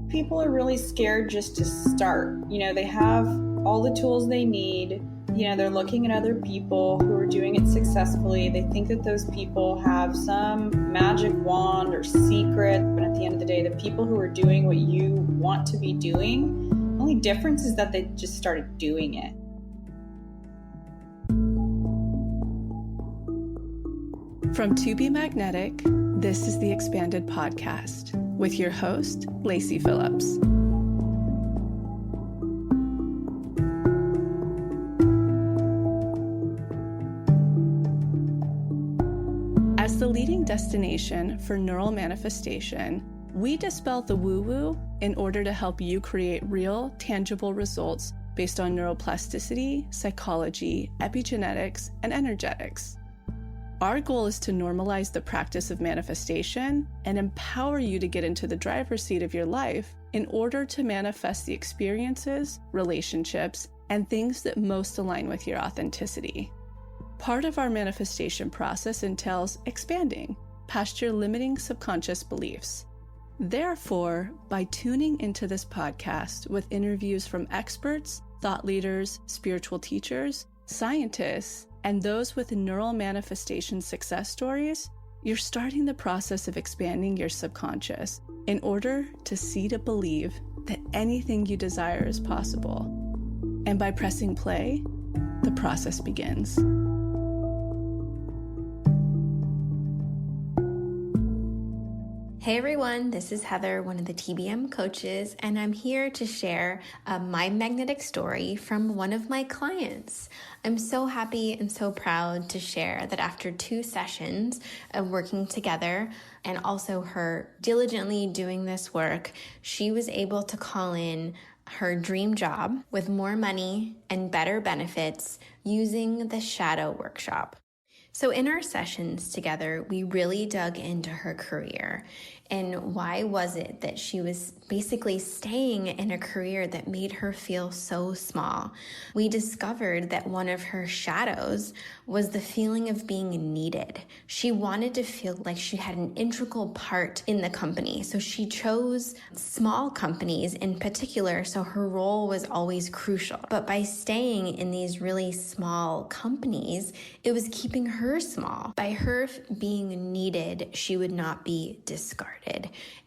People are really scared just to start. They have all the tools they need. They're looking at other people who are doing it successfully. They think that those people have some magic wand or secret. But at the end of the day, the people who are doing what you want to be doing, the only difference is that they just started doing it. From To Be Magnetic, this is the Expanded Podcast with your host, Lacy Phillips. As the leading destination for neural manifestation, we dispel the woo-woo in order to help you create real, tangible results based on neuroplasticity, psychology, epigenetics, and energetics. Our goal is to normalize the practice of manifestation and empower you to get into the driver's seat of your life in order to manifest the experiences, relationships, and things that most align with your authenticity. Part of our manifestation process entails expanding past your limiting subconscious beliefs. Therefore, by tuning into this podcast with interviews from experts, thought leaders, spiritual teachers, scientists, and those with neural manifestation success stories, you're starting the process of expanding your subconscious in order to see to believe that anything you desire is possible. And by pressing play, the process begins. Hey everyone, this is Heather, one of the TBM coaches, and I'm here to share my magnetic story from one of my clients. I'm so happy and so proud to share that after 2 sessions of working together and also her diligently doing this work, she was able to call in her dream job with more money and better benefits using the Shadow Workshop. So in our sessions together, we really dug into her career and why was it that she was basically staying in a career that made her feel so small. We discovered that one of her shadows was the feeling of being needed. She wanted to feel like she had an integral part in the company. So she chose small companies in particular, so her role was always crucial. But by staying in these really small companies, it was keeping her small. By her being needed, she would not be discarded.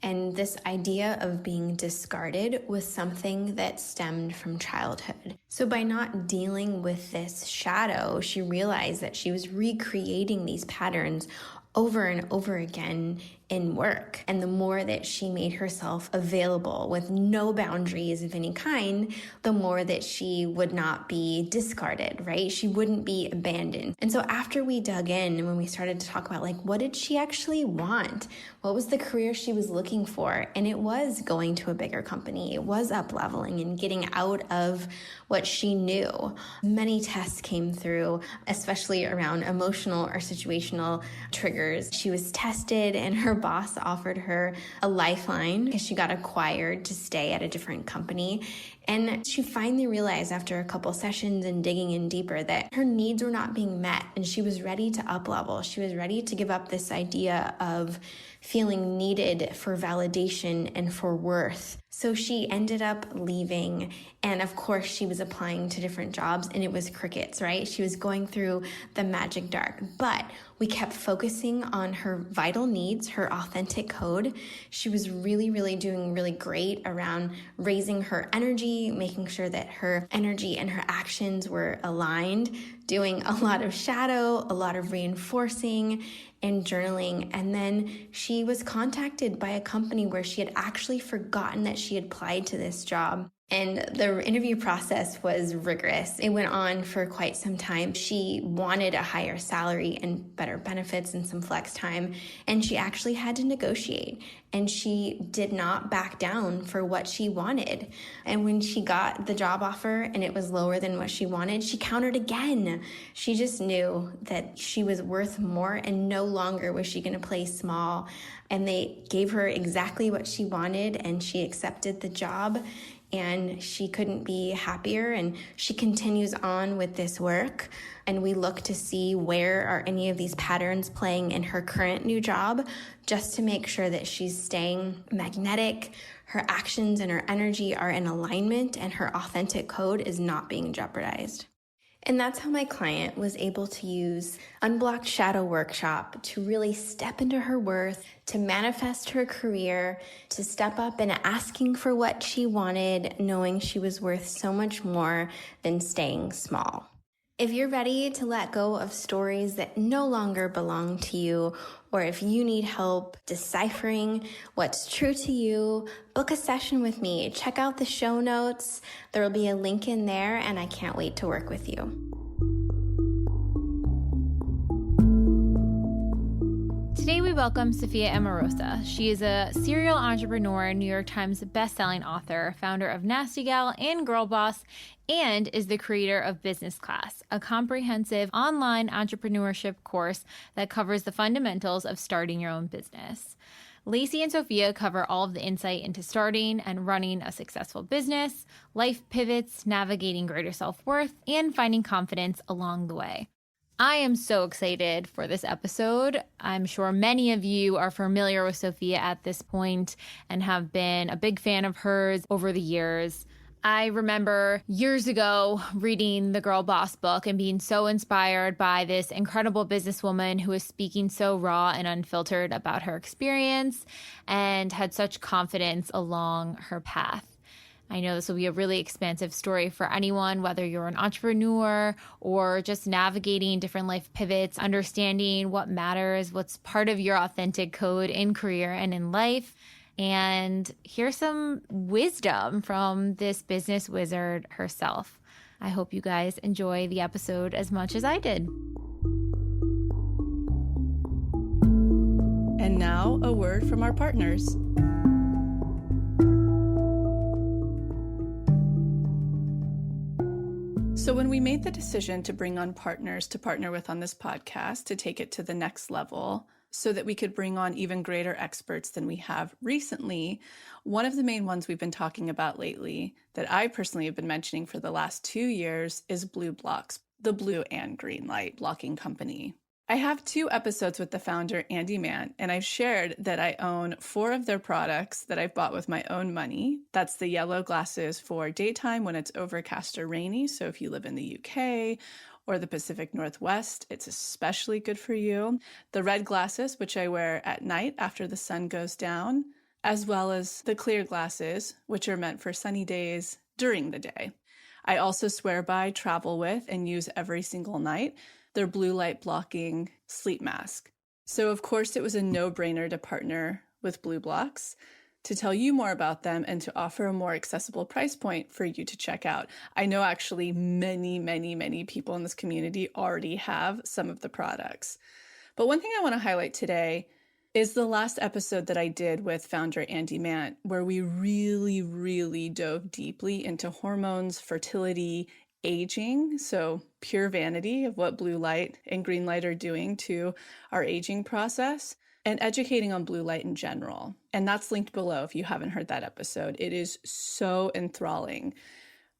And this idea of being discarded was something that stemmed from childhood. So by not dealing with this shadow, she realized that she was recreating these patterns over and over again in work. And the more that she made herself available with no boundaries of any kind, the more that she would not be discarded, right? She wouldn't be abandoned. And so after we dug in and when we started to talk about what did she actually want? What was the career she was looking for? And it was going to a bigger company. It was up leveling and getting out of what she knew. Many tests came through, especially around emotional or situational triggers. She was tested and her boss offered her a lifeline because she got acquired to stay at a different company. And she finally realized after a couple sessions and digging in deeper that her needs were not being met and she was ready to up level. She was ready to give up this idea of feeling needed for validation and for worth. So she ended up leaving. And of course, she was applying to different jobs and it was crickets, right? She was going through the magic dark. But we kept focusing on her vital needs, her authentic code. She was really doing really great around raising her energy, making sure that her energy and her actions were aligned, doing a lot of shadow, a lot of reinforcing and journaling. And then she was contacted by a company where she had actually forgotten that she had applied to this job. And the interview process was rigorous. It went on for quite some time. She wanted a higher salary and better benefits and some flex time. And she actually had to negotiate. And she did not back down for what she wanted. And when she got the job offer and it was lower than what she wanted, she countered again. She just knew that she was worth more and no longer was she going to play small. And they gave her exactly what she wanted and she accepted the job. and she couldn't be happier, and she continues on with this work. And we look to see where are any of these patterns playing in her current new job, just to make sure that she's staying magnetic, her actions and her energy are in alignment, and her authentic code is not being jeopardized. And that's how my client was able to use Unblocked Shadow Workshop to really step into her worth, to manifest her career, to step up and asking for what she wanted, knowing she was worth so much more than staying small. If you're ready to let go of stories that no longer belong to you, or if you need help deciphering what's true to you, book a session with me. Check out the show notes. There will be a link in there, and I can't wait to work with you. Today we welcome Sophia Amoruso. She is a serial entrepreneur, New York Times bestselling author, founder of Nasty Gal and Girl Boss, and is the creator of Business Class, a comprehensive online entrepreneurship course that covers the fundamentals of starting your own business. Lacy and Sophia cover all of the insight into starting and running a successful business, life pivots, navigating greater self-worth, and finding confidence along the way. I am so excited for this episode. I'm sure many of you are familiar with Sophia at this point and have been a big fan of hers over the years. I remember years ago reading the Girl Boss book and being so inspired by this incredible businesswoman who was speaking so raw and unfiltered about her experience and had such confidence along her path. I know this will be a really expansive story for anyone, whether you're an entrepreneur or just navigating different life pivots, understanding what matters, what's part of your authentic code in career and in life. And here's some wisdom from this business wizard herself. I hope you guys enjoy the episode as much as I did. And now a word from our partners. So when we made the decision to bring on partners to partner with on this podcast to take it to the next level so that we could bring on even greater experts than we have recently, one of the main ones we've been talking about lately that I personally have been mentioning for the last 2 years is Blue Blocks, the blue and green light blocking company. I have 2 episodes with the founder, Andy Mann, and I've shared that I own 4 of their products that I've bought with my own money. That's the yellow glasses for daytime when it's overcast or rainy. So if you live in the UK or the Pacific Northwest, it's especially good for you. The red glasses, which I wear at night after the sun goes down, as well as the clear glasses, which are meant for sunny days during the day. I also swear by, travel with, and use every single night their blue light blocking sleep mask. So of course it was a no-brainer to partner with Blue Blocks to tell you more about them and to offer a more accessible price point for you to check out. I know actually many people in this community already have some of the products. But one thing I want to highlight today is the last episode that I did with founder Andy Mann, where we really dove deeply into hormones, fertility, aging, so pure vanity of what blue light and green light are doing to our aging process, and educating on blue light in general. And that's linked below if you haven't heard that episode. It is so enthralling.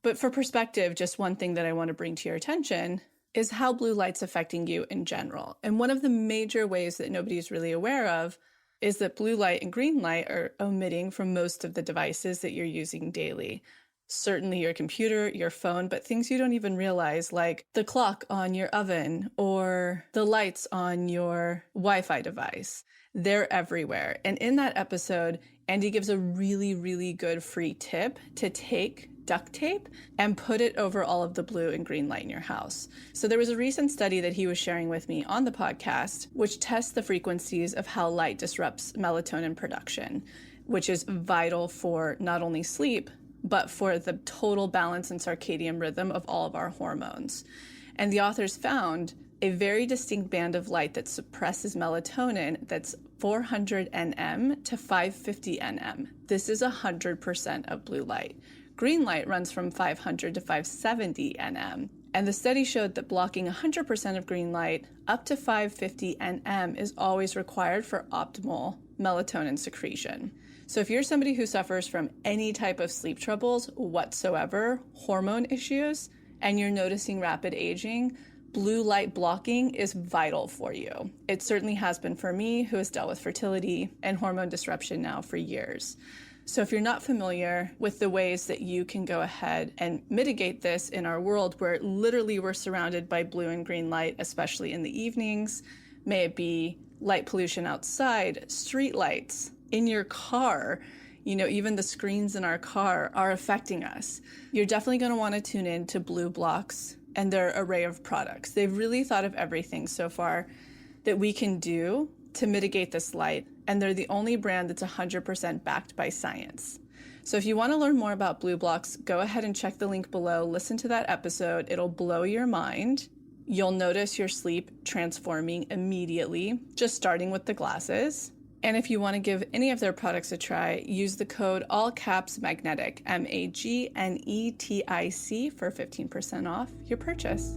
But for perspective, just one thing that I want to bring to your attention is how blue light's affecting you in general. And one of the major ways that nobody is really aware of is that blue light and green light are emitting from most of the devices that you're using daily. Certainly your computer, your phone, but things you don't even realize, like the clock on your oven or the lights on your Wi-Fi device. They're everywhere. And in that episode, Andy gives a really good free tip to take duct tape and put it over all of the blue and green light in your house. So there was a recent study that he was sharing with me on the podcast, which tests the frequencies of how light disrupts melatonin production, which is vital for not only sleep, but for the total balance and circadian rhythm of all of our hormones. And the authors found a very distinct band of light that suppresses melatonin that's 400 nm to 550 nm. This is 100% of blue light. Green light runs from 500 to 570 nm. And the study showed that blocking 100% of green light up to 550 nm is always required for optimal melatonin secretion. So if you're somebody who suffers from any type of sleep troubles whatsoever, hormone issues, and you're noticing rapid aging, blue light blocking is vital for you. It certainly has been for me, who has dealt with fertility and hormone disruption now for years. So if you're not familiar with the ways that you can go ahead and mitigate this in our world where literally we're surrounded by blue and green light, especially in the evenings, may it be light pollution outside, street lights, in your car, even the screens in our car are affecting us. You're definitely going to want to tune in to Blue Blocks and their array of products. They've really thought of everything so far that we can do to mitigate this light, and they're the only brand that's 100% backed by science. So if you want to learn more about Blue Blocks, go ahead and check the link below. Listen to that episode. It'll blow your mind. You'll notice your sleep transforming immediately, just starting with the glasses. And if you want to give any of their products a try, use the code ALLCAPSMAGNETIC, MAGNETIC, for 15% off your purchase.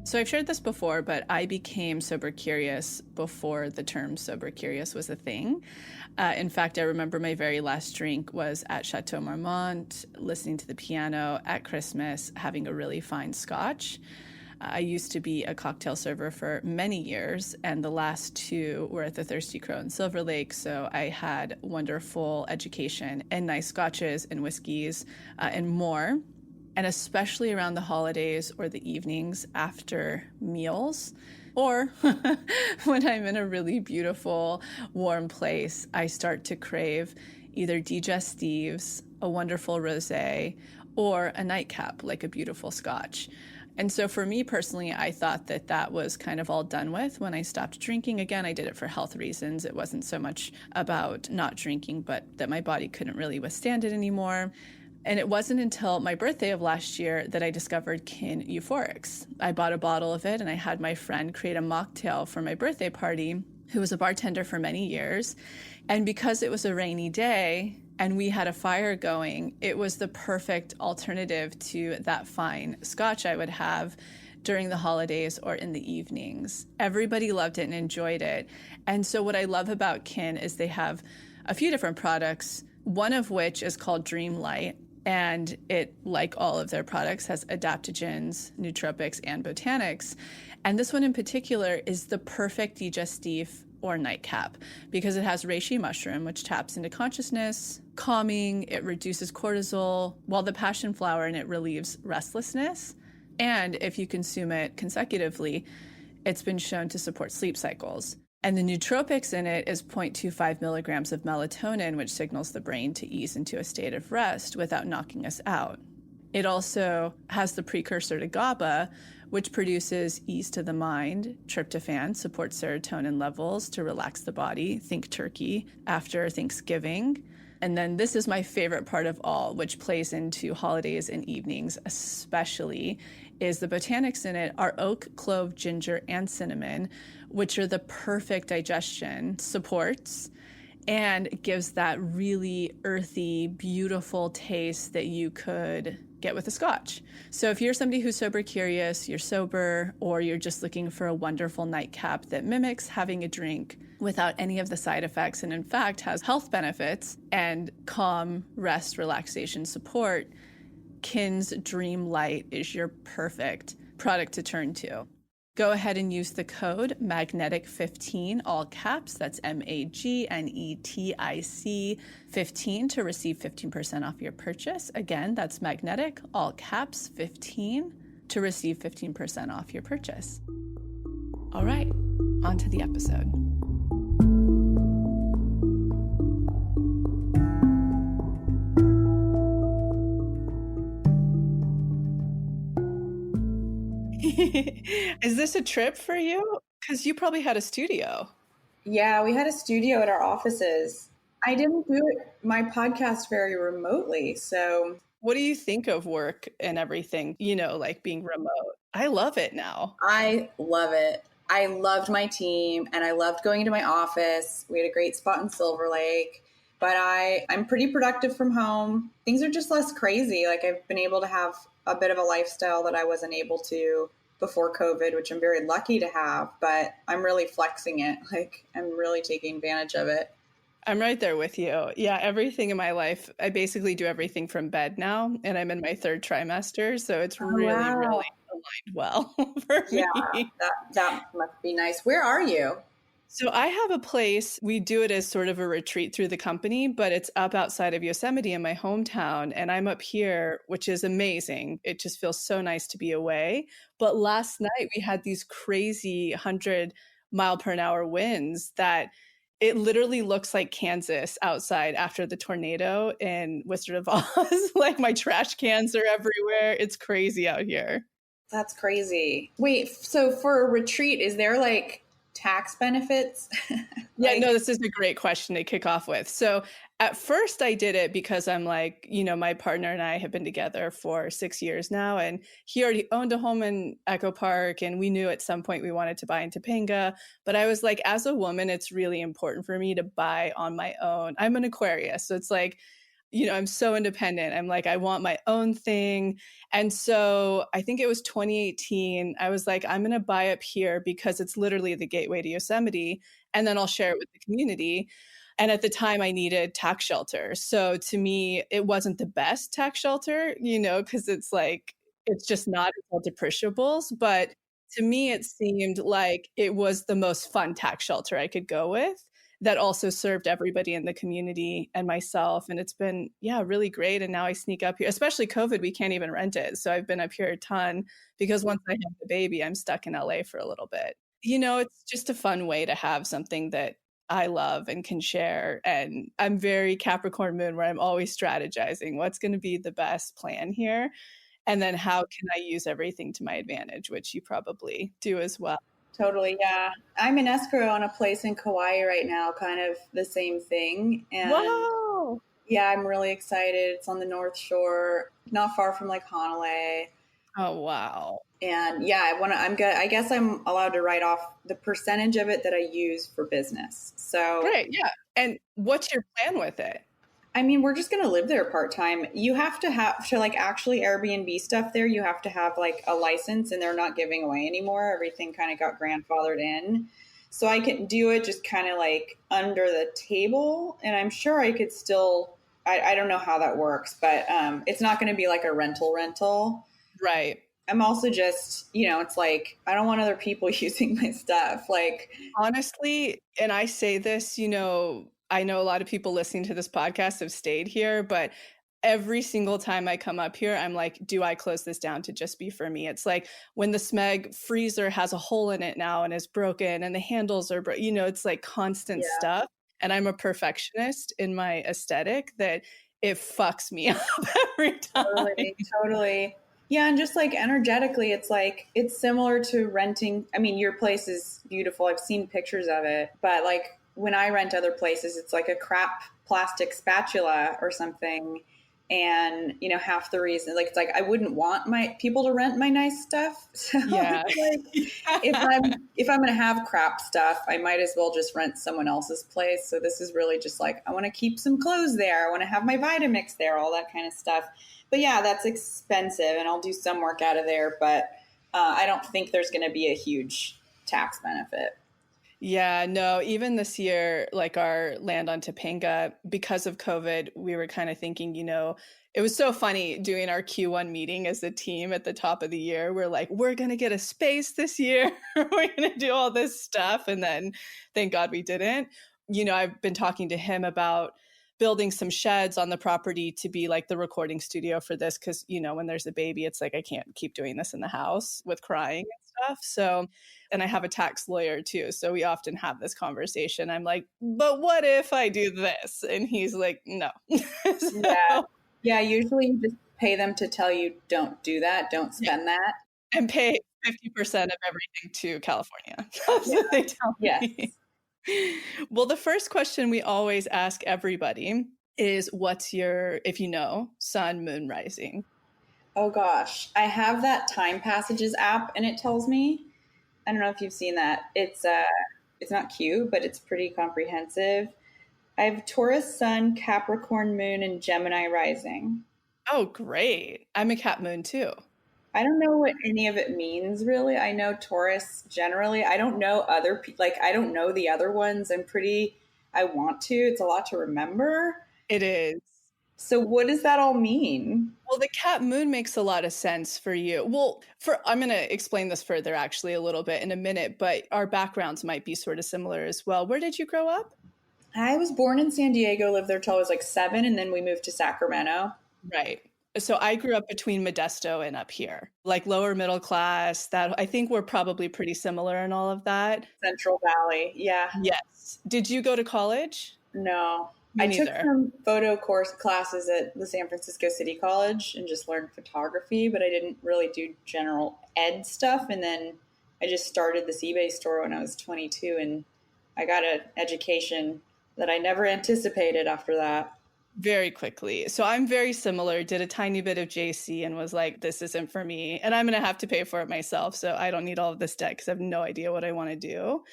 So I've shared this before, but I became sober curious before the term sober curious was a thing. In fact, I remember my very last drink was at Chateau Marmont, listening to the piano at Christmas, having a really fine scotch. I used to be a cocktail server for many years, and the last 2 were at the Thirsty Crow in Silver Lake, so I had wonderful education and nice scotches and whiskeys and more. And especially around the holidays or the evenings after meals, or when I'm in a really beautiful, warm place, I start to crave either digestives, a wonderful rosé, or a nightcap, like a beautiful scotch. And so for me personally, I thought that that was kind of all done with when I stopped drinking. Again, I did it for health reasons. It wasn't so much about not drinking, but that my body couldn't really withstand it anymore. And it wasn't until my birthday of last year that I discovered Kin Euphorics. I bought a bottle of it and I had my friend create a mocktail for my birthday party, who was a bartender for many years. And because it was a rainy day and we had a fire going, it was the perfect alternative to that fine scotch I would have during the holidays or in the evenings. Everybody loved it and enjoyed it. And so what I love about Kin is they have a few different products, one of which is called Dream Light. And it, like all of their products, has adaptogens, nootropics, and botanics. And this one in particular is the perfect digestif or nightcap because it has reishi mushroom, which taps into consciousness, calming, it reduces cortisol, while the passion flower in it relieves restlessness. And if you consume it consecutively, it's been shown to support sleep cycles. And the nootropics in it is 0.25 milligrams of melatonin, which signals the brain to ease into a state of rest without knocking us out. It also has the precursor to GABA, which produces ease to the mind. Tryptophan supports serotonin levels to relax the body. Think turkey after Thanksgiving. And then this is my favorite part of all, which plays into holidays and evenings especially, is the botanics in it are oak, clove, ginger, and cinnamon, which are the perfect digestion supports and gives that really earthy, beautiful taste that you could get with a scotch. So if you're somebody who's sober curious, you're sober, or you're just looking for a wonderful nightcap that mimics having a drink without any of the side effects and in fact has health benefits and calm, rest, relaxation support, Kin's Dream Light is your perfect product to turn to. Go ahead and use the code MAGNETIC15, all caps, that's MAGNETIC 15 to receive 15% off your purchase. Again, that's magnetic, all caps, 15 to receive 15% off your purchase. All right, on to the episode. Is this a trip for you? Because you probably had a studio. Yeah, we had a studio at our offices. I didn't do my podcast very remotely. So what do you think of work and everything, like being remote? I love it now. I love it. I loved my team and I loved going into my office. We had a great spot in Silver Lake, but I'm pretty productive from home. Things are just less crazy. Like I've been able to have a bit of a lifestyle that I wasn't able to before COVID, which I'm very lucky to have, but I'm really flexing it. Like I'm really taking advantage of it. I'm right there with you. Yeah, everything in my life, I basically do everything from bed now, and I'm in my third trimester, so it's Oh, really, wow. really aligned well for Yeah, me. that must be nice. Where are you? So I have a place, we do it as sort of a retreat through the company, but it's up outside of Yosemite in my hometown. And I'm up here, which is amazing. It just feels so nice to be away. But last night we had these crazy 100-mile-per-hour winds that it literally looks like Kansas outside after the tornado in Wizard of Oz. Like my trash cans are everywhere. It's crazy out here. That's crazy. Wait, so for a retreat, is there like tax benefits? Yeah, Like, no, this is a great question to kick off with. So at first I did it because I'm like, my partner and I have been together for 6 years now, and he already owned a home in Echo Park, and we knew at some point we wanted to buy in Topanga. But I was like, as a woman, it's really important for me to buy on my own. I'm an Aquarius, so it's like, I'm so independent. I'm like, I want my own thing. And so I think it was 2018. I was like, I'm going to buy up here because it's literally the gateway to Yosemite. And then I'll share it with the community. And at the time, I needed tax shelter. So to me, it wasn't the best tax shelter, because it's like, it's just not, it's all depreciables. But to me, it seemed like it was the most fun tax shelter I could go with that also served everybody in the community and myself. And it's been, really great. And now I sneak up here, especially COVID, we can't even rent it. So I've been up here a ton because once I have the baby, I'm stuck in LA for a little bit. It's just a fun way to have something that I love and can share. And I'm very Capricorn moon where I'm always strategizing what's going to be the best plan here. And then how can I use everything to my advantage, which you probably do as well. totally, yeah. I'm in escrow on a place in Kauai right now, kind of the same thing. And Wow. yeah, I'm really excited. It's on the North Shore, not far from like Honolulu. Oh, wow. And yeah, I'm good. I guess I'm allowed to write off the percentage of it that I use for business. So great, yeah. And what's your plan with it? I mean, we're just going to live there part-time. You have to like actually Airbnb stuff there. You have to have like a license, and they're not giving away anymore. Everything kind of got grandfathered in. So I can do it just kind of like under the table. And I'm sure I could still, I don't know how that works, but it's not going to be like a rental. Right. I'm also just, it's like, I don't want other people using my stuff. Like, honestly, and I say this, I know a lot of people listening to this podcast have stayed here, but every single time I come up here, I'm like, do I close this down to just be for me? It's like when the Smeg freezer has a hole in it now and is broken and the handles are, it's like constant stuff. And I'm a perfectionist in my aesthetic that it fucks me up every time. Totally. Yeah. And just like energetically, it's like, it's similar to renting. I mean, your place is beautiful. I've seen pictures of it, but like, when I rent other places, it's like a crap plastic spatula or something. And, half the reason, like, it's like, I wouldn't want my people to rent my nice stuff. So yeah. Like, if I'm going to have crap stuff, I might as well just rent someone else's place. So this is really just like, I want to keep some clothes there. I want to have my Vitamix there, all that kind of stuff. But yeah, that's expensive, and I'll do some work out of there, but I don't think there's going to be a huge tax benefit. Yeah, no, even this year, like our land on Topanga, because of COVID, we were kind of thinking, it was so funny doing our Q1 meeting as a team at the top of the year. We're like, we're going to get a space this year. We're going to do all this stuff. And then thank God we didn't. I've been talking to him about building some sheds on the property to be like the recording studio for this. Cause when there's a baby, it's like, I can't keep doing this in the house with crying and stuff. So, and I have a tax lawyer too. So we often have this conversation. I'm like, but what if I do this? And he's like, no. So, yeah. Usually you just pay them to tell you, don't do that. Don't spend that. And pay 50% of everything to California. That's what they tell me. Well, the first question we always ask everybody is, what's your, if you know, sun, moon, rising? Oh gosh, I have that Time Passages app, and it tells me. I don't know if you've seen that. It's not cute, but it's pretty comprehensive. I have Taurus sun, Capricorn moon, and Gemini rising. Oh, great. I'm a Cap moon too. I don't know what any of it means really. I know Taurus generally. I don't know like I don't know the other ones. I want to. It's a lot to remember. It is. So what does that all mean? Well, the cat moon makes a lot of sense for you. Well, I'm going to explain this further actually a little bit in a minute, but our backgrounds might be sort of similar as well. Where did you grow up? I was born in San Diego, lived there till I was like 7, and then we moved to Sacramento. Right. So I grew up between Modesto and up here, like lower middle class. That I think we're probably pretty similar in all of that. Central Valley. Yeah. Yes. Did you go to college? No. Me I took neither. some photo course classes at the San Francisco City College and just learned photography, but I didn't really do general ed stuff. And then I just started this eBay store when I was 22, and I got an education that I never anticipated after that. Very quickly. So I'm very similar, did a tiny bit of JC and was like, this isn't for me. And I'm going to have to pay for it myself. So I don't need all of this debt because I have no idea what I want to do.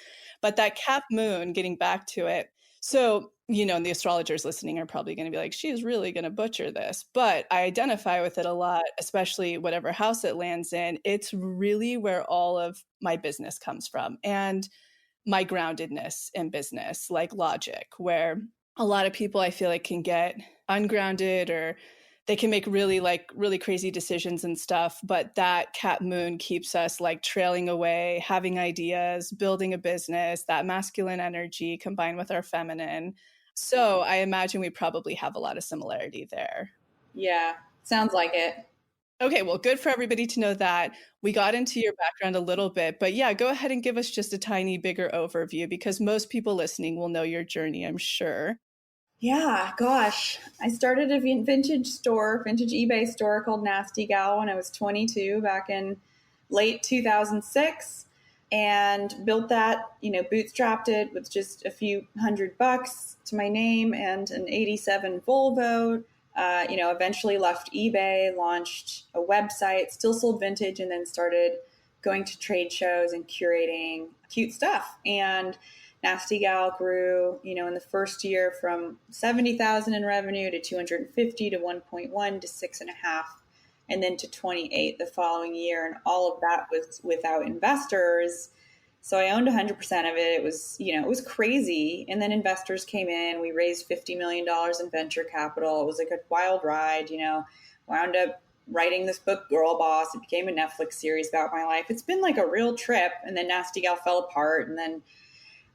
But that cap moon, getting back to it. So, and the astrologers listening are probably going to be like, she's really going to butcher this. But I identify with it a lot, especially whatever house it lands in. It's really where all of my business comes from and my groundedness in business, like logic, where a lot of people I feel like can get ungrounded or they can make really crazy decisions and stuff. But that cat moon keeps us like trailing away, having ideas, building a business, that masculine energy combined with our feminine. So I imagine we probably have a lot of similarity there. Yeah, sounds like it. Okay, well, good for everybody to know that. We got into your background a little bit, but yeah, go ahead and give us just a tiny bigger overview because most people listening will know your journey, I'm sure. Yeah, gosh. I started a vintage eBay store called Nasty Gal when I was 22 back in late 2006 and built that, bootstrapped it with just a few $100 to my name and an 87 Volvo. Eventually left eBay, launched a website, still sold vintage, and then started going to trade shows and curating cute stuff. And Nasty Gal grew, in the first year from 70,000 in revenue to 250 to 1.1 to 6.5, and then to 28 the following year. And all of that was without investors. So I owned 100% of it. It was, it was crazy. And then investors came in. We raised $50 million in venture capital. It was like a wild ride, wound up writing this book, Girl Boss. It became a Netflix series about my life. It's been like a real trip. And then Nasty Gal fell apart. And then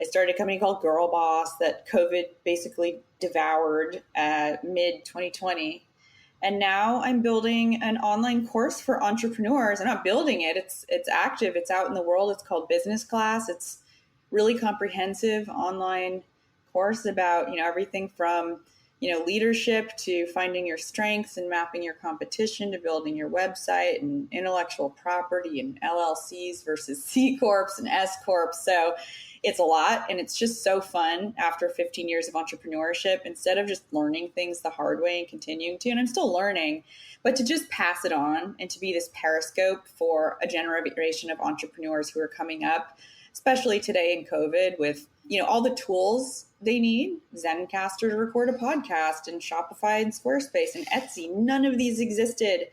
I started a company called Girl Boss that COVID basically devoured mid 2020. And now I'm building an online course for entrepreneurs. I'm not building it. It's active. It's out in the world. It's called Business Class. It's really comprehensive online course about, everything from, leadership to finding your strengths and mapping your competition to building your website and intellectual property and LLCs versus C Corps and S Corps. So it's a lot, and it's just so fun after 15 years of entrepreneurship, instead of just learning things the hard way and continuing to, and I'm still learning, but to just pass it on and to be this periscope for a generation of entrepreneurs who are coming up, especially today in COVID with, all the tools they need, Zencaster to record a podcast and Shopify and Squarespace and Etsy. None of these existed.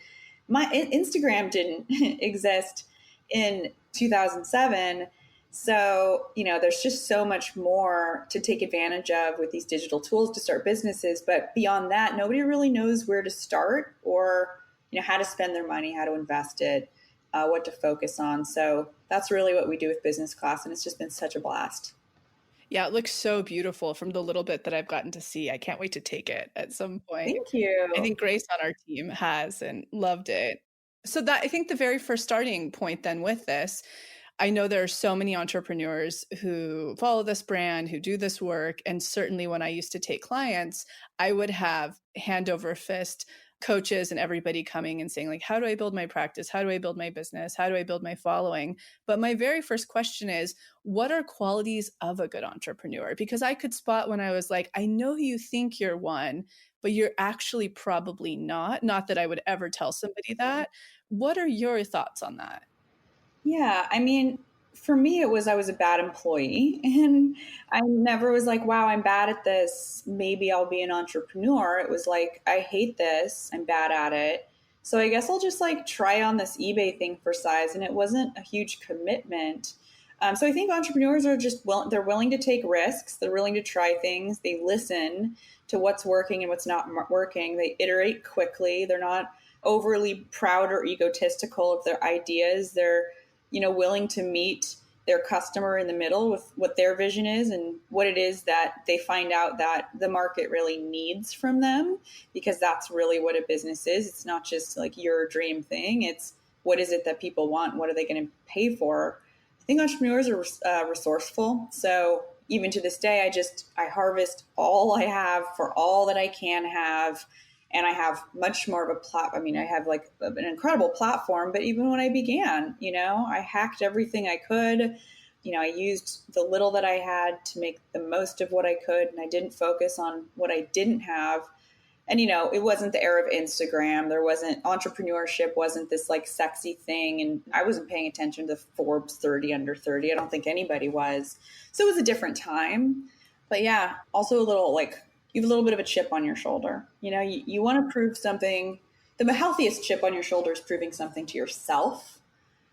My Instagram didn't exist in 2007. So, there's just so much more to take advantage of with these digital tools to start businesses. But beyond that, nobody really knows where to start or, how to spend their money, how to invest it, what to focus on. So that's really what we do with Business Class. And it's just been such a blast. Yeah, it looks so beautiful from the little bit that I've gotten to see. I can't wait to take it at some point. Thank you. I think Grace on our team has and loved it. So that I think the very first starting point then with this, I know there are so many entrepreneurs who follow this brand, who do this work. And certainly when I used to take clients, I would have hand over fist coaches and everybody coming and saying like, how do I build my practice? How do I build my business? How do I build my following? But my very first question is, what are qualities of a good entrepreneur? Because I could spot when I was like, I know you think you're one, but you're actually probably not. Not that I would ever tell somebody that. What are your thoughts on that? Yeah, I mean, for me, I was a bad employee, and I never was like, wow, I'm bad at this. Maybe I'll be an entrepreneur. It was like, I hate this. I'm bad at it. So I guess I'll just like try on this eBay thing for size. And it wasn't a huge commitment. So I think entrepreneurs are just they're willing to take risks. They're willing to try things. They listen to what's working and what's not working. They iterate quickly. They're not overly proud or egotistical of their ideas. They're, willing to meet their customer in the middle with what their vision is and what it is that they find out that the market really needs from them, because that's really what a business is. It's not just like your dream thing. It's what is it that people want? What are they going to pay for? I think entrepreneurs are resourceful. So even to this day, I harvest all I have for all that I can have. And I have much more of a platform. I mean, I have like an incredible platform, but even when I began, I hacked everything I could. I used the little that I had to make the most of what I could. And I didn't focus on what I didn't have. And, it wasn't the era of Instagram. There wasn't entrepreneurship, wasn't this like sexy thing. And I wasn't paying attention to Forbes 30 under 30. I don't think anybody was. So it was a different time. But yeah, also a little like, you have a little bit of a chip on your shoulder. You want to prove something. The healthiest chip on your shoulder is proving something to yourself.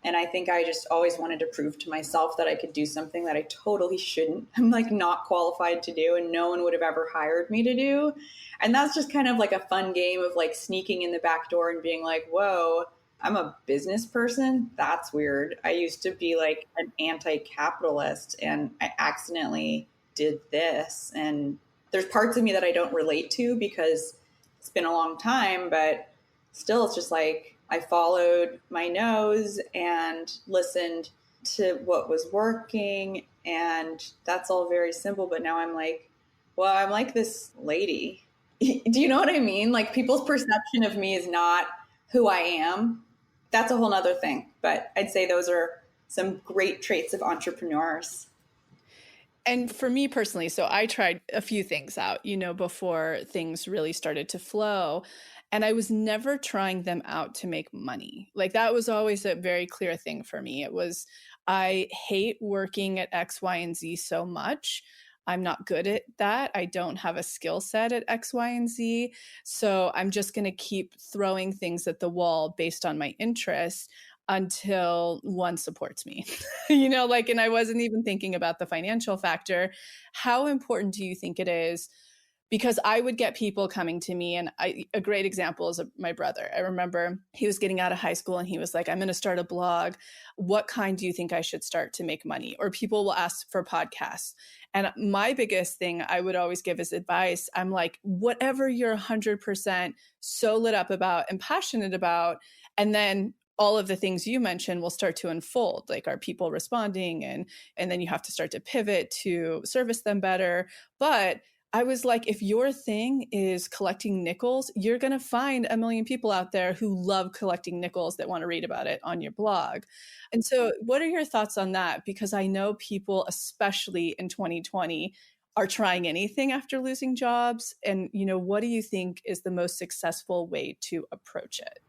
And I think I just always wanted to prove to myself that I could do something that I totally shouldn't. I'm like not qualified to do, and no one would have ever hired me to do. And that's just kind of like a fun game of like sneaking in the back door and being like, whoa, I'm a business person. That's weird. I used to be like an anti-capitalist and I accidentally did this. And there's parts of me that I don't relate to because it's been a long time, but still it's just like I followed my nose and listened to what was working. And that's all very simple. But now I'm like, well, I'm like this lady. Do you know what I mean? Like people's perception of me is not who I am. That's a whole nother thing. But I'd say those are some great traits of entrepreneurs. And for me personally, so I tried a few things out, before things really started to flow. And I was never trying them out to make money. Like that was always a very clear thing for me. It was, I hate working at X, Y, and Z so much. I'm not good at that. I don't have a skill set at X, Y, and Z. So I'm just going to keep throwing things at the wall based on my interests until one supports me, and I wasn't even thinking about the financial factor. How important do you think it is? Because I would get people coming to me, and a great example is my brother. I remember he was getting out of high school and he was like, I'm going to start a blog. What kind do you think I should start to make money? Or people will ask for podcasts. And my biggest thing I would always give as advice, I'm like, whatever you're 100% so lit up about and passionate about, and then all of the things you mentioned will start to unfold. Like, are people responding? And then you have to start to pivot to service them better. But I was like, if your thing is collecting nickels, you're going to find a million people out there who love collecting nickels that want to read about it on your blog. And so what are your thoughts on that? Because I know people, especially in 2020, are trying anything after losing jobs. And, what do you think is the most successful way to approach it?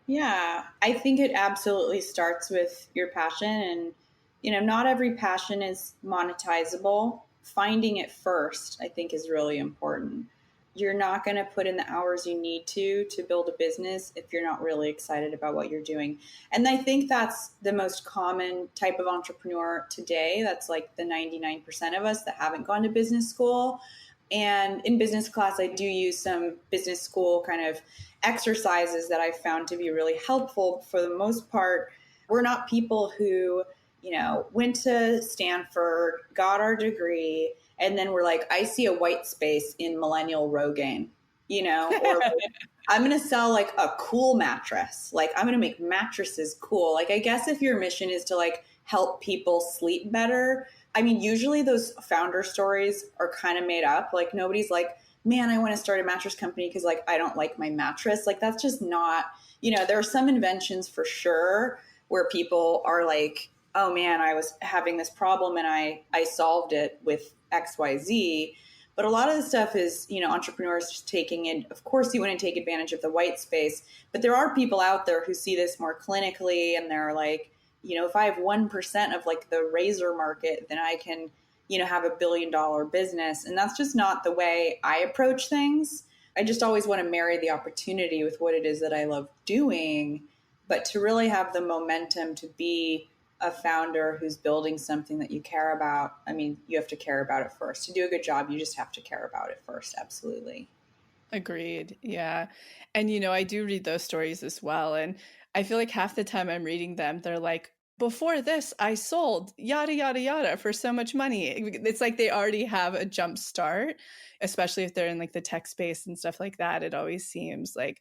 Yeah, I think it absolutely starts with your passion. And, not every passion is monetizable. Finding it first, I think, is really important. You're not going to put in the hours you need to build a business if you're not really excited about what you're doing. And I think that's the most common type of entrepreneur today. That's like the 99% of us that haven't gone to business school. And in business class, I do use some business school kind of exercises that I found to be really helpful. For the most part, we're not people who, went to Stanford, got our degree, and then we're like, I see a white space in millennial Rogaine, or like, I'm going to sell like a cool mattress. Like I'm going to make mattresses cool. Like, I guess if your mission is to like help people sleep better, I mean, usually those founder stories are kind of made up. Like nobody's like, man, I want to start a mattress company because like, I don't like my mattress. Like that's just not, there are some inventions for sure where people are like, oh man, I was having this problem and I solved it with XYZ. But a lot of the stuff is, entrepreneurs just taking it. Of course, you want to take advantage of the white space, but there are people out there who see this more clinically and they're like, if I have 1% of like the razor market, then I can, have $1 billion business. And that's just not the way I approach things. I just always want to marry the opportunity with what it is that I love doing, but to really have the momentum to be a founder who's building something that you care about. I mean, you have to care about it first. To do a good job, you just have to care about it first. Absolutely. Agreed. Yeah. And, I do read those stories as well. And I feel like half the time I'm reading them, they're like, before this, I sold yada, yada, yada for so much money. It's like they already have a jump start, especially if they're in like the tech space and stuff like that. It always seems like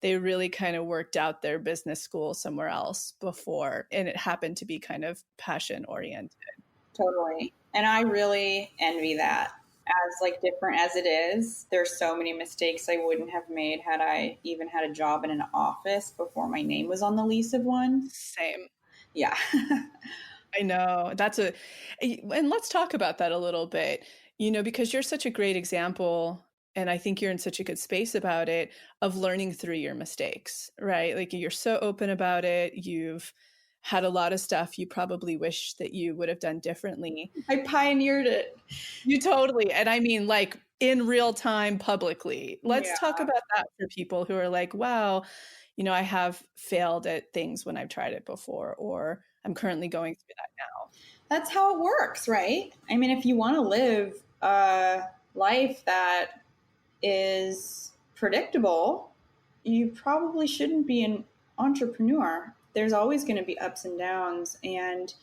they really kind of worked out their business school somewhere else before, and it happened to be kind of passion oriented. Totally. And I really envy that. As like different as it is, there's so many mistakes I wouldn't have made had I even had a job in an office before my name was on the lease of one. Same. Yeah. I know. And let's talk about that a little bit, because you're such a great example. And I think you're in such a good space about it, of learning through your mistakes, right? Like you're so open about it. You've had a lot of stuff you probably wish that you would have done differently. I pioneered it. You totally. And I mean, like in real time, publicly. Let's Yeah. talk about that for people who are like, wow, I have failed at things when I've tried it before, or I'm currently going through that now. That's how it works, right? I mean, if you want to live a life that is predictable, you probably shouldn't be an entrepreneur. There's always going to be ups and downs. And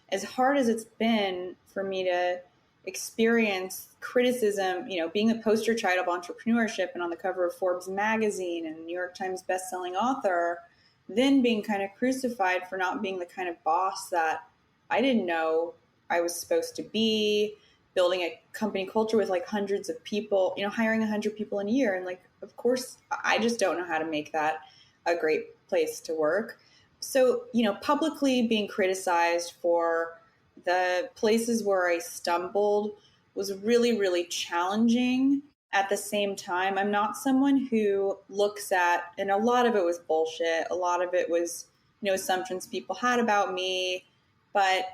as hard as it's been for me to experience criticism, being the poster child of entrepreneurship and on the cover of Forbes magazine and New York Times bestselling author, then being kind of crucified for not being the kind of boss that I didn't know I was supposed to be, building a company culture with like hundreds of people, hiring 100 people in a year. And like, of course, I just don't know how to make that a great place to work. So, publicly being criticized for the places where I stumbled was really, really challenging. At the same time, I'm not someone who looks at, and a lot of it was bullshit. A lot of it was, assumptions people had about me, but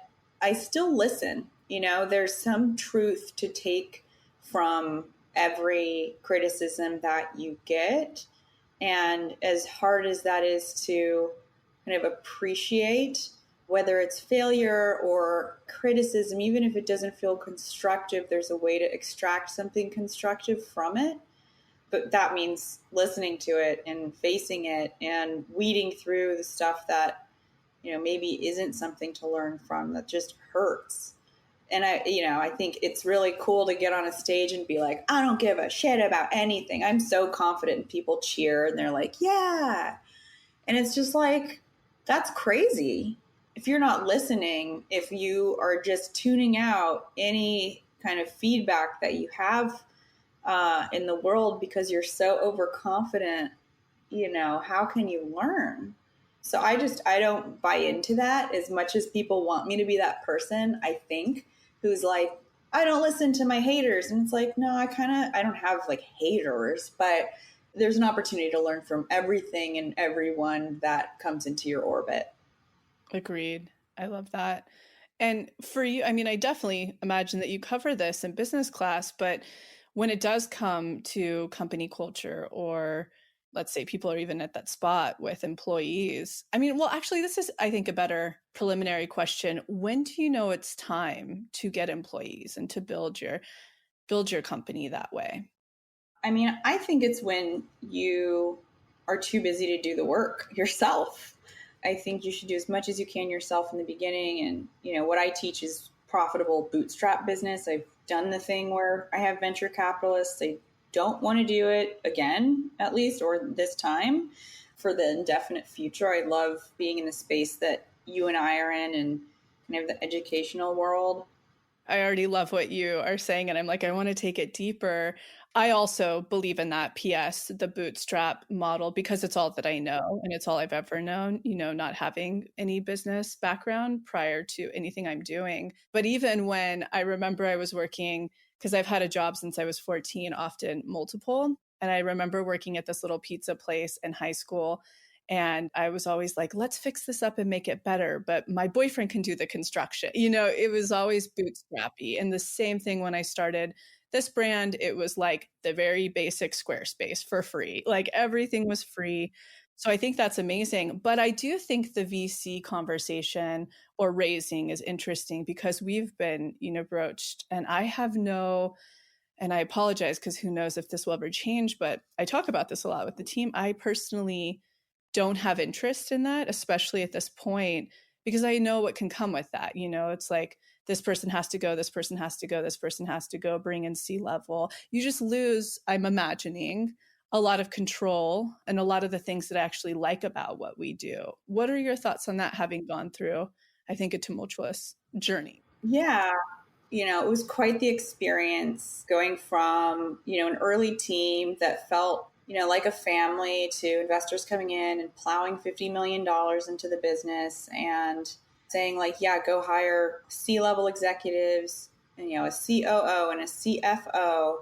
I still listen. There's some truth to take from every criticism that you get. And as hard as that is to kind of appreciate, whether it's failure or criticism, even if it doesn't feel constructive, there's a way to extract something constructive from it. But that means listening to it and facing it and weeding through the stuff that, maybe isn't something to learn from, that just hurts. And I think it's really cool to get on a stage and be like, I don't give a shit about anything. I'm so confident, and people cheer and they're like, yeah. And it's just like, that's crazy. If you're not listening, if you are just tuning out any kind of feedback that you have in the world because you're so overconfident, how can you learn? So I don't buy into that as much as people want me to be that person, I think, who's like, I don't listen to my haters. And it's like, no, I don't have like haters, but there's an opportunity to learn from everything and everyone that comes into your orbit. Agreed. I love that. And for you, I mean, I definitely imagine that you cover this in business class, but when it does come to company culture, or let's say people are even at that spot with employees, I mean, well, actually, this is, I think, a better preliminary question. When do you know it's time to get employees and to build your company that way? I mean, I think it's when you are too busy to do the work yourself. I think you should do as much as you can yourself in the beginning. And, what I teach is profitable bootstrap business. I've done the thing where I have venture capitalists. They don't want to do it again, at least, or this time for the indefinite future. I love being in the space that you and I are in, and kind of the educational world. I already love what you are saying, and I'm like, I want to take it deeper. I also believe in that. PS, the bootstrap model, because it's all that I know and it's all I've ever known, not having any business background prior to anything I'm doing. But even when I remember I was working, because I've had a job since I was 14, often multiple. And I remember working at this little pizza place in high school. And I was always like, let's fix this up and make it better. But my boyfriend can do the construction. It was always bootstrappy. And the same thing when I started this brand, it was like the very basic Squarespace for free. Like everything was free. So I think that's amazing. But I do think the VC conversation or raising is interesting because we've been, broached, and I have and I apologize because who knows if this will ever change, but I talk about this a lot with the team. I personally don't have interest in that, especially at this point, because I know what can come with that. It's like this person has to go, this person has to go, this person has to go, bring in C-level. You just lose, I'm imagining, a lot of control and a lot of the things that I actually like about what we do. What are your thoughts on that, having gone through, I think, a tumultuous journey? Yeah. It was quite the experience going from, an early team that felt, like a family to investors coming in and plowing $50 million into the business and saying like, yeah, go hire C-level executives and, a COO and a CFO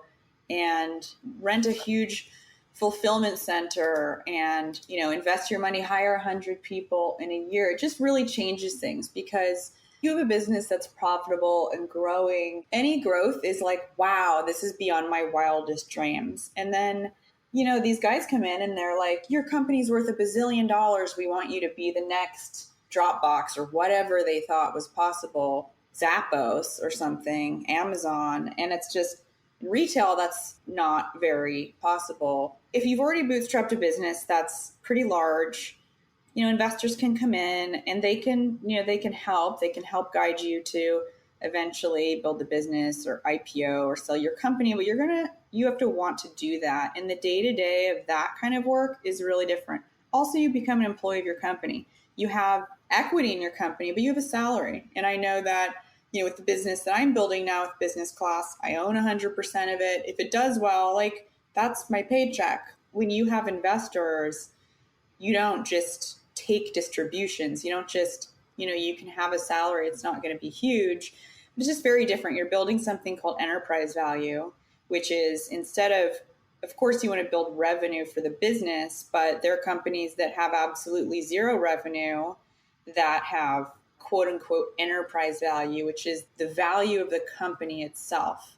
and rent a huge fulfillment center and, invest your money, hire 100 people in a year. It just really changes things because you have a business that's profitable and growing. Any growth is like, wow, this is beyond my wildest dreams. And then, these guys come in and they're like, your company's worth $1 bazillion. We want you to be the next Dropbox or whatever they thought was possible, Zappos or something, Amazon. And it's just, in retail, that's not very possible. If you've already bootstrapped a business that's pretty large, investors can come in and they can help guide you to eventually build the business or IPO or sell your company, but you have to want to do that. And the day-to-day of that kind of work is really different. Also, you become an employee of your company. You have equity in your company, but you have a salary. And I know that, with the business that I'm building now with Business Class, I own 100% of it. If it does well, like that's my paycheck. When you have investors, you don't just take distributions. You don't just, you can have a salary. It's not going to be huge. It's just very different. You're building something called enterprise value, which is instead of course, you want to build revenue for the business, but there are companies that have absolutely zero revenue that have quote unquote enterprise value, which is the value of the company itself.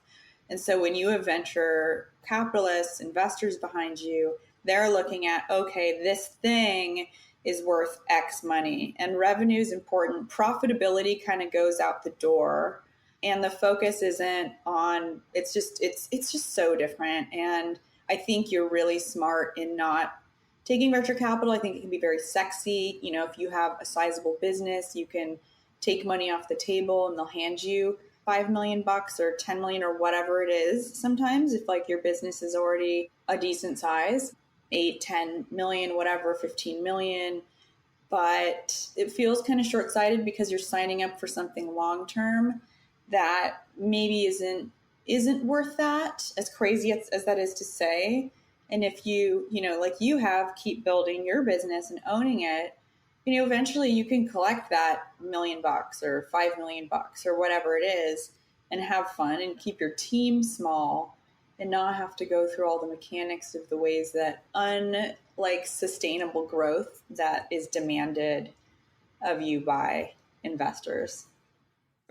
And so when you have venture capitalists, investors behind you, they're looking at, okay, this thing is worth X money, and revenue is important. Profitability kind of goes out the door, and the focus isn't on, it's just so different. And I think you're really smart in not taking venture capital. I think it can be very sexy. If you have a sizable business, you can take money off the table and they'll hand you $5 million or 10 million or whatever it is. Sometimes if like your business is already a decent size, 8, 10 million, whatever, 15 million. But it feels kind of short-sighted because you're signing up for something long-term that maybe isn't worth that, as crazy as that is to say. And if you, like you have, keep building your business and owning it, eventually you can collect that $1 million or $5 million or whatever it is and have fun and keep your team small and not have to go through all the mechanics of the ways that sustainable growth that is demanded of you by investors.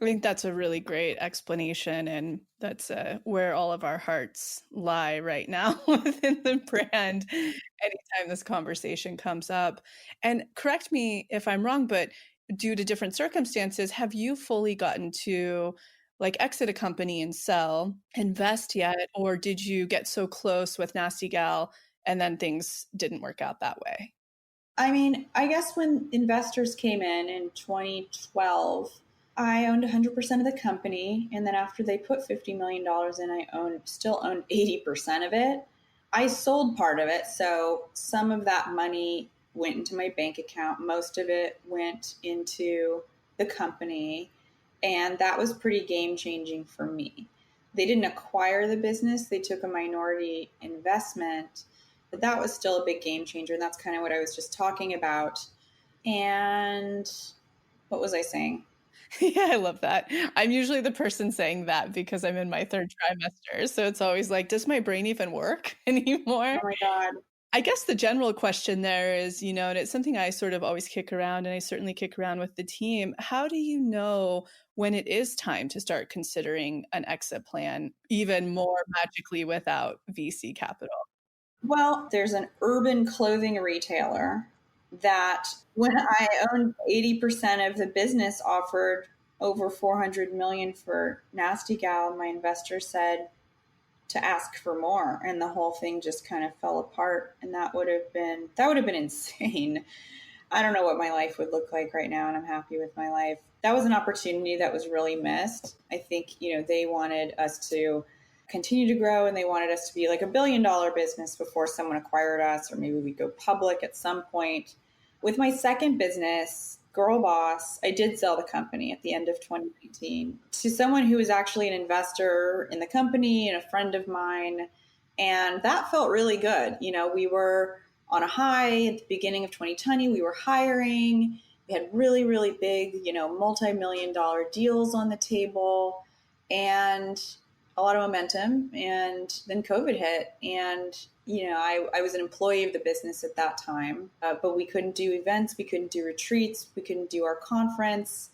I think that's a really great explanation, and that's where all of our hearts lie right now within the brand anytime this conversation comes up. And correct me if I'm wrong, but due to different circumstances, have you fully gotten to exit a company and sell, invest yet? Or did you get so close with Nasty Gal and then things didn't work out that way? I mean, I guess when investors came in 2012, I owned 100% of the company. And then after they put $50 million in, I still own 80% of it. I sold part of it. So some of that money went into my bank account. Most of it went into the company. And that was pretty game changing for me. They didn't acquire the business. They took a minority investment, but that was still a big game changer. And that's kind of what I was just talking about. And what was I saying? Yeah, I love that. I'm usually the person saying that because I'm in my third trimester. So it's always like, does my brain even work anymore? Oh my God. I guess the general question there is, and it's something I sort of always kick around, and I certainly kick around with the team. How do you know when it is time to start considering an exit plan, even more magically without VC capital? Well, there's an urban clothing retailer that when I owned 80% of the business offered over 400 million for Nasty Gal, my investor said to ask for more, and the whole thing just kind of fell apart, and that would have been insane. I don't know what my life would look like right now, and I'm happy with my life. That was an opportunity that was really missed. I think, they wanted us to continue to grow, and they wanted us to be like $1 billion business before someone acquired us, or maybe we go public at some point. With my second business, Girl Boss, I did sell the company at the end of 2019 to someone who was actually an investor in the company and a friend of mine. And that felt really good. We were on a high at the beginning of 2020. We were hiring. We had really, really big, multi-million-dollar deals on the table and a lot of momentum. And then COVID hit. And, I was an employee of the business at that time, but we couldn't do events. We couldn't do retreats. We couldn't do our conference.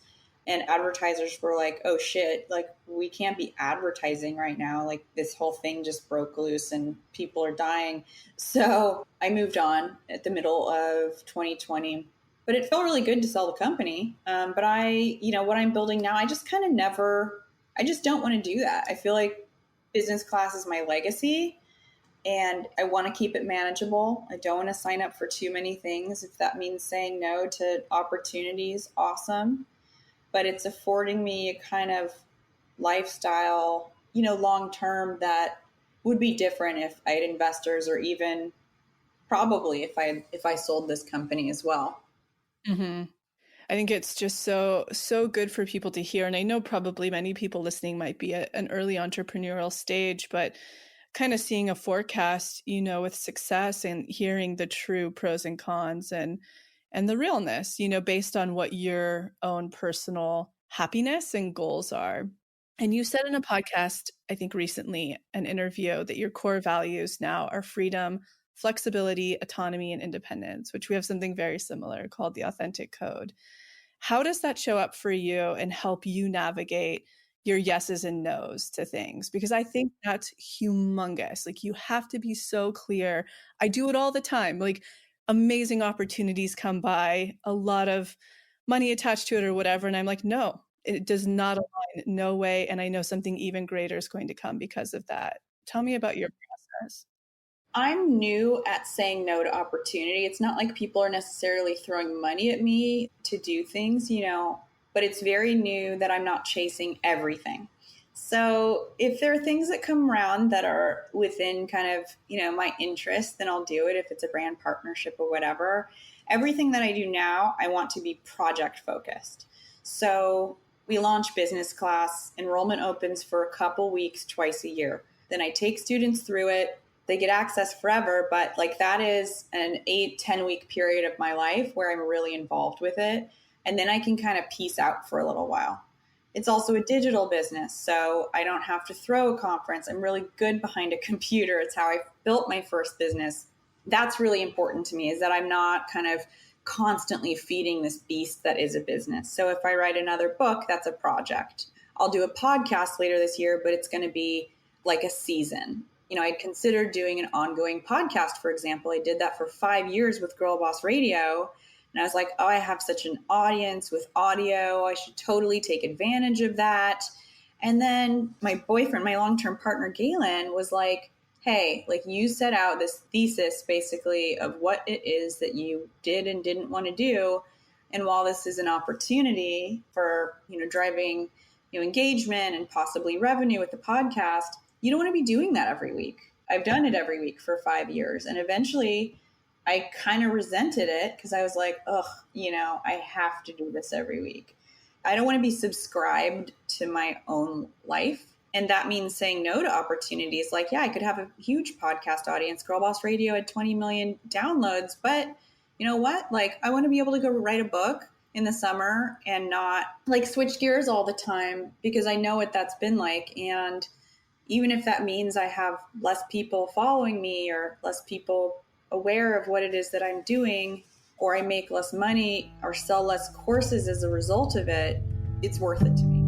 And advertisers were like, oh shit, like we can't be advertising right now. Like this whole thing just broke loose and people are dying. So I moved on at the middle of 2020, but it felt really good to sell the company. But what I'm building now, I just don't want to do that. I feel like business class is my legacy and I want to keep it manageable. I don't want to sign up for too many things. If that means saying no to opportunities, awesome. But it's affording me a kind of lifestyle, long term that would be different if I had investors, or even probably if I sold this company as well. Mm-hmm. I think it's just so good for people to hear. And I know probably many people listening might be at an early entrepreneurial stage, but kind of seeing a forecast, with success and hearing the true pros and cons and the realness, based on what your own personal happiness and goals are. And you said in a podcast, I think recently, an interview, that your core values now are freedom, flexibility, autonomy, and independence, which we have something very similar called the Authentic Code. How does that show up for you and help you navigate your yeses and nos to things? Because I think that's humongous. Like you have to be so clear. I do it all the time. Like amazing opportunities come by, a lot of money attached to it or whatever. And I'm like, no, it does not align. No way. And I know something even greater is going to come because of that. Tell me about your process. I'm new at saying no to opportunity. It's not like people are necessarily throwing money at me to do things, but it's very new that I'm not chasing everything. So if there are things that come around that are within kind of, my interest, then I'll do it if it's a brand partnership or whatever. Everything that I do now, I want to be project focused. So we launch business class. Enrollment opens for a couple weeks, twice a year. Then I take students through it. They get access forever, but like that is an 8-10 week period of my life where I'm really involved with it. And then I can kind of peace out for a little while. It's also a digital business, so I don't have to throw a conference. I'm really good behind a computer. It's how I built my first business. That's really important to me, is that I'm not kind of constantly feeding this beast that is a business. So if I write another book, that's a project. I'll do a podcast later this year, but it's going to be like a season. I'd considered doing an ongoing podcast, for example. I did that for 5 years with Girl Boss Radio. And I was like, oh, I have such an audience with audio. I should totally take advantage of that. And then my boyfriend, my long-term partner, Galen, was like, hey, like you set out this thesis basically of what it is that you did and didn't want to do. And while this is an opportunity for, driving, engagement and possibly revenue with the podcast, you don't want to be doing that every week. I've done it every week for 5 years. And eventually I kind of resented it because I was like, ugh, I have to do this every week. I don't want to be subscribed to my own life. And that means saying no to opportunities. Like, yeah, I could have a huge podcast audience. Girl Boss Radio had 20 million downloads. But you know what? Like, I want to be able to go write a book in the summer and not like switch gears all the time, because I know what that's been like. And even if that means I have less people following me or less people aware of what it is that I'm doing, or I make less money or sell less courses as a result of it, it's worth it to me.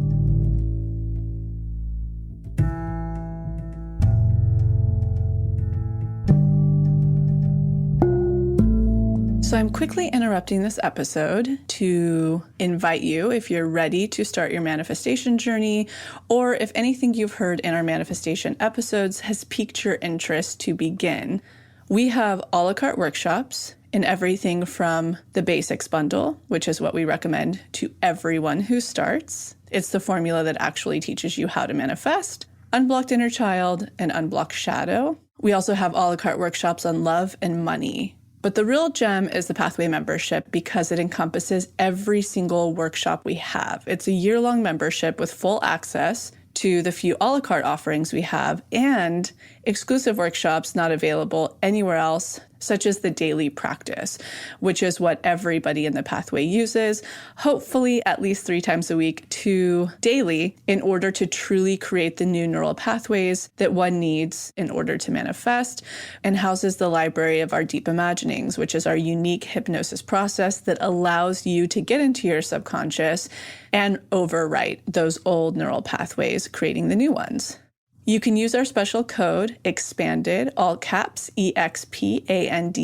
So I'm quickly interrupting this episode to invite you, if you're ready to start your manifestation journey, or if anything you've heard in our manifestation episodes has piqued your interest to begin. We have a la carte workshops in everything from the basics bundle, which is what we recommend to everyone who starts. It's the formula that actually teaches you how to manifest, unblocked inner child, and unblocked shadow. We also have a la carte workshops on love and money. But the real gem is the Pathway membership because it encompasses every single workshop we have. It's a year-long membership with full access to the few a la carte offerings we have and exclusive workshops not available anywhere else, such as the daily practice, which is what everybody in the Pathway uses, hopefully at least 3 times a week to daily, in order to truly create the new neural pathways that one needs in order to manifest, and houses the library of our deep imaginings, which is our unique hypnosis process that allows you to get into your subconscious and overwrite those old neural pathways, creating the new ones. You can use our special code EXPANDED, all caps, EXPANDED,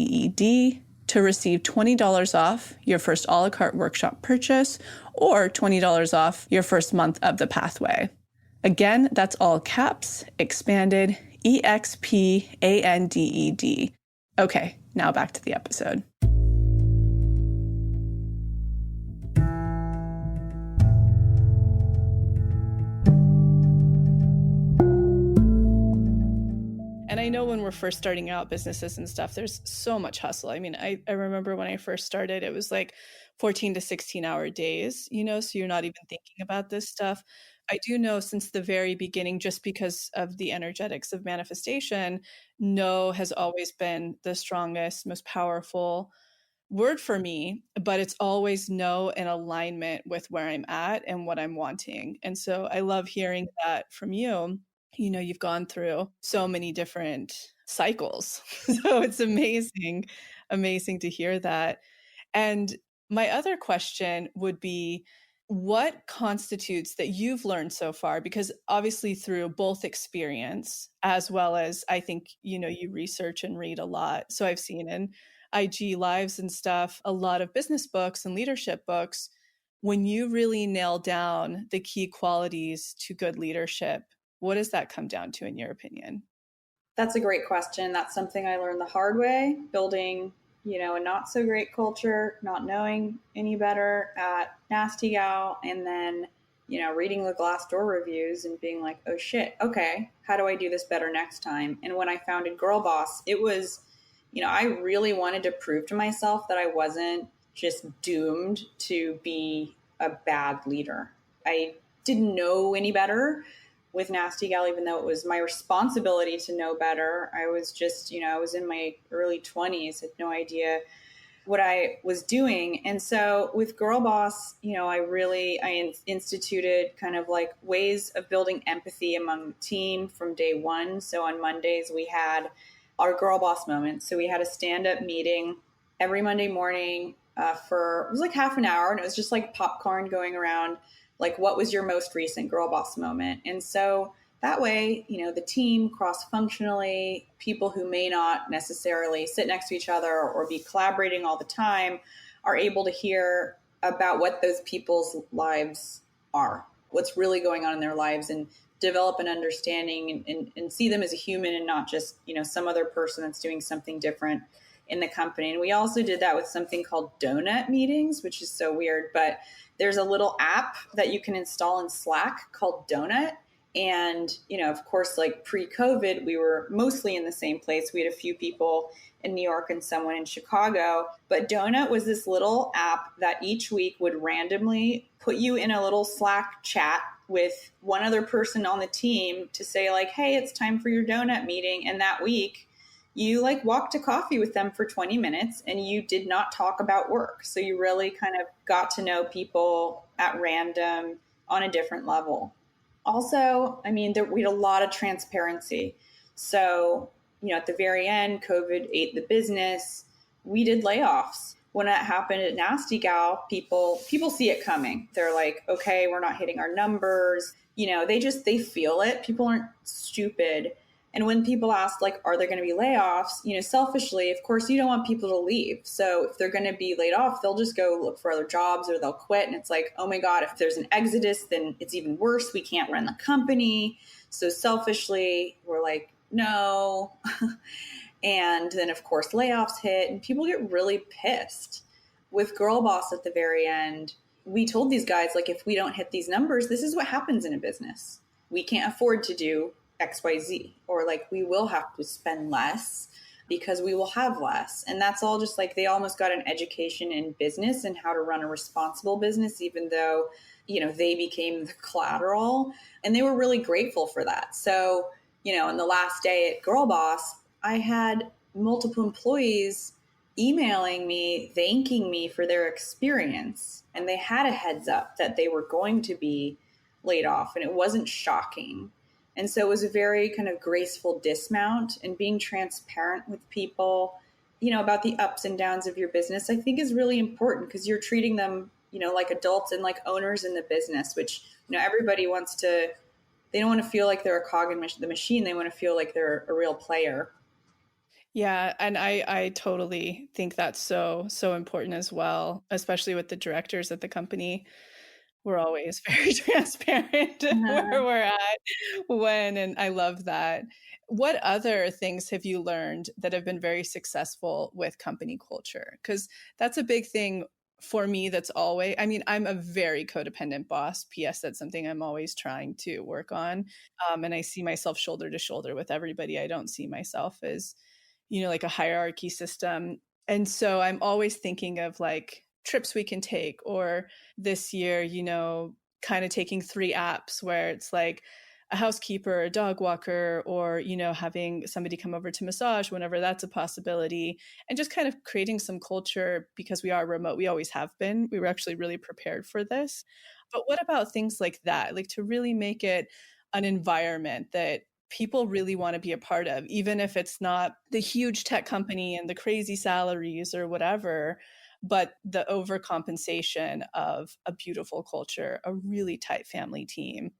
to receive $20 off your first a la carte workshop purchase or $20 off your first month of the Pathway. Again, that's all caps, EXPANDED, EXPANDED. Okay, now back to the episode. And I know when we're first starting out businesses and stuff, there's so much hustle. I mean, I remember when I first started, it was like 14 to 16 hour days, so you're not even thinking about this stuff. I do know since the very beginning, just because of the energetics of manifestation, no has always been the strongest, most powerful word for me, but it's always no in alignment with where I'm at and what I'm wanting. And so I love hearing that from you. You've gone through so many different cycles. So it's amazing to hear that. And my other question would be, what constitutes that you've learned so far? Because obviously through both experience, as well as I think, you research and read a lot. So I've seen in IG lives and stuff, a lot of business books and leadership books. When you really nail down the key qualities to good leadership, what does that come down to in your opinion? That's a great question. That's something I learned the hard way, building, a not so great culture, not knowing any better at Nasty Gal, and then, reading the Glassdoor reviews and being like, oh shit, okay, how do I do this better next time? And when I founded Girl Boss, it was, I really wanted to prove to myself that I wasn't just doomed to be a bad leader. I didn't know any better with Nasty Gal, even though it was my responsibility to know better. I was just, I was in my early 20s, had no idea what I was doing. And so with Girl Boss, I instituted kind of like ways of building empathy among the team from day one. So on Mondays, we had our Girl Boss moment. So we had a stand-up meeting every Monday morning it was like half an hour, and it was just like popcorn going around, like, what was your most recent Girl Boss moment? And so that way, the team cross-functionally, people who may not necessarily sit next to each other or be collaborating all the time are able to hear about what those people's lives are, what's really going on in their lives, and develop an understanding and see them as a human and not just, some other person that's doing something different in the company. And we also did that with something called donut meetings, which is so weird, but there's a little app that you can install in Slack called Donut. And, of course, like pre-COVID, we were mostly in the same place. We had a few people in New York and someone in Chicago. But Donut was this little app that each week would randomly put you in a little Slack chat with one other person on the team to say like, hey, it's time for your donut meeting. And that week, you like walked to coffee with them for 20 minutes and you did not talk about work. So you really kind of got to know people at random on a different level. Also, we had a lot of transparency. So at the very end, COVID ate the business. We did layoffs. When that happened at Nasty Gal, people see it coming. They're like, okay, we're not hitting our numbers. They feel it. People aren't stupid. And when people ask, like, are there going to be layoffs? Selfishly, of course, you don't want people to leave. So if they're going to be laid off, they'll just go look for other jobs or they'll quit. And it's like, oh my God, if there's an exodus, then it's even worse. We can't run the company. So selfishly, we're like, no. And then, of course, layoffs hit and people get really pissed. With Girl Boss at the very end, we told these guys, like, if we don't hit these numbers, this is what happens in a business. We can't afford to do XYZ, or like we will have to spend less because we will have less. And that's all just like they almost got an education in business and how to run a responsible business, even though, they became the collateral, and they were really grateful for that. So, in the last day at Girl Boss, I had multiple employees emailing me, thanking me for their experience. And they had a heads up that they were going to be laid off, and it wasn't shocking. And so it was a very kind of graceful dismount, and being transparent with people, about the ups and downs of your business, I think is really important because you're treating them, like adults and like owners in the business, which, everybody wants to, they don't want to feel like they're a cog in the machine. They want to feel like they're a real player. Yeah. And I totally think that's so important as well, especially with the directors at the company. We're always very transparent where we're at when, and I love that. What other things have you learned that have been very successful with company culture? Because that's a big thing for me. That's always, I'm a very codependent boss. PS, that's something I'm always trying to work on. And I see myself shoulder to shoulder with everybody. I don't see myself as, like a hierarchy system. And so I'm always thinking of like trips we can take, or this year, kind of taking 3 apps where it's like a housekeeper, a dog walker, or, having somebody come over to massage whenever that's a possibility, and just kind of creating some culture because we are remote. We always have been. We were actually really prepared for this. But what about things like that? Like to really make it an environment that people really want to be a part of, even if it's not the huge tech company and the crazy salaries or whatever, but the overcompensation of a beautiful culture, a really tight family team.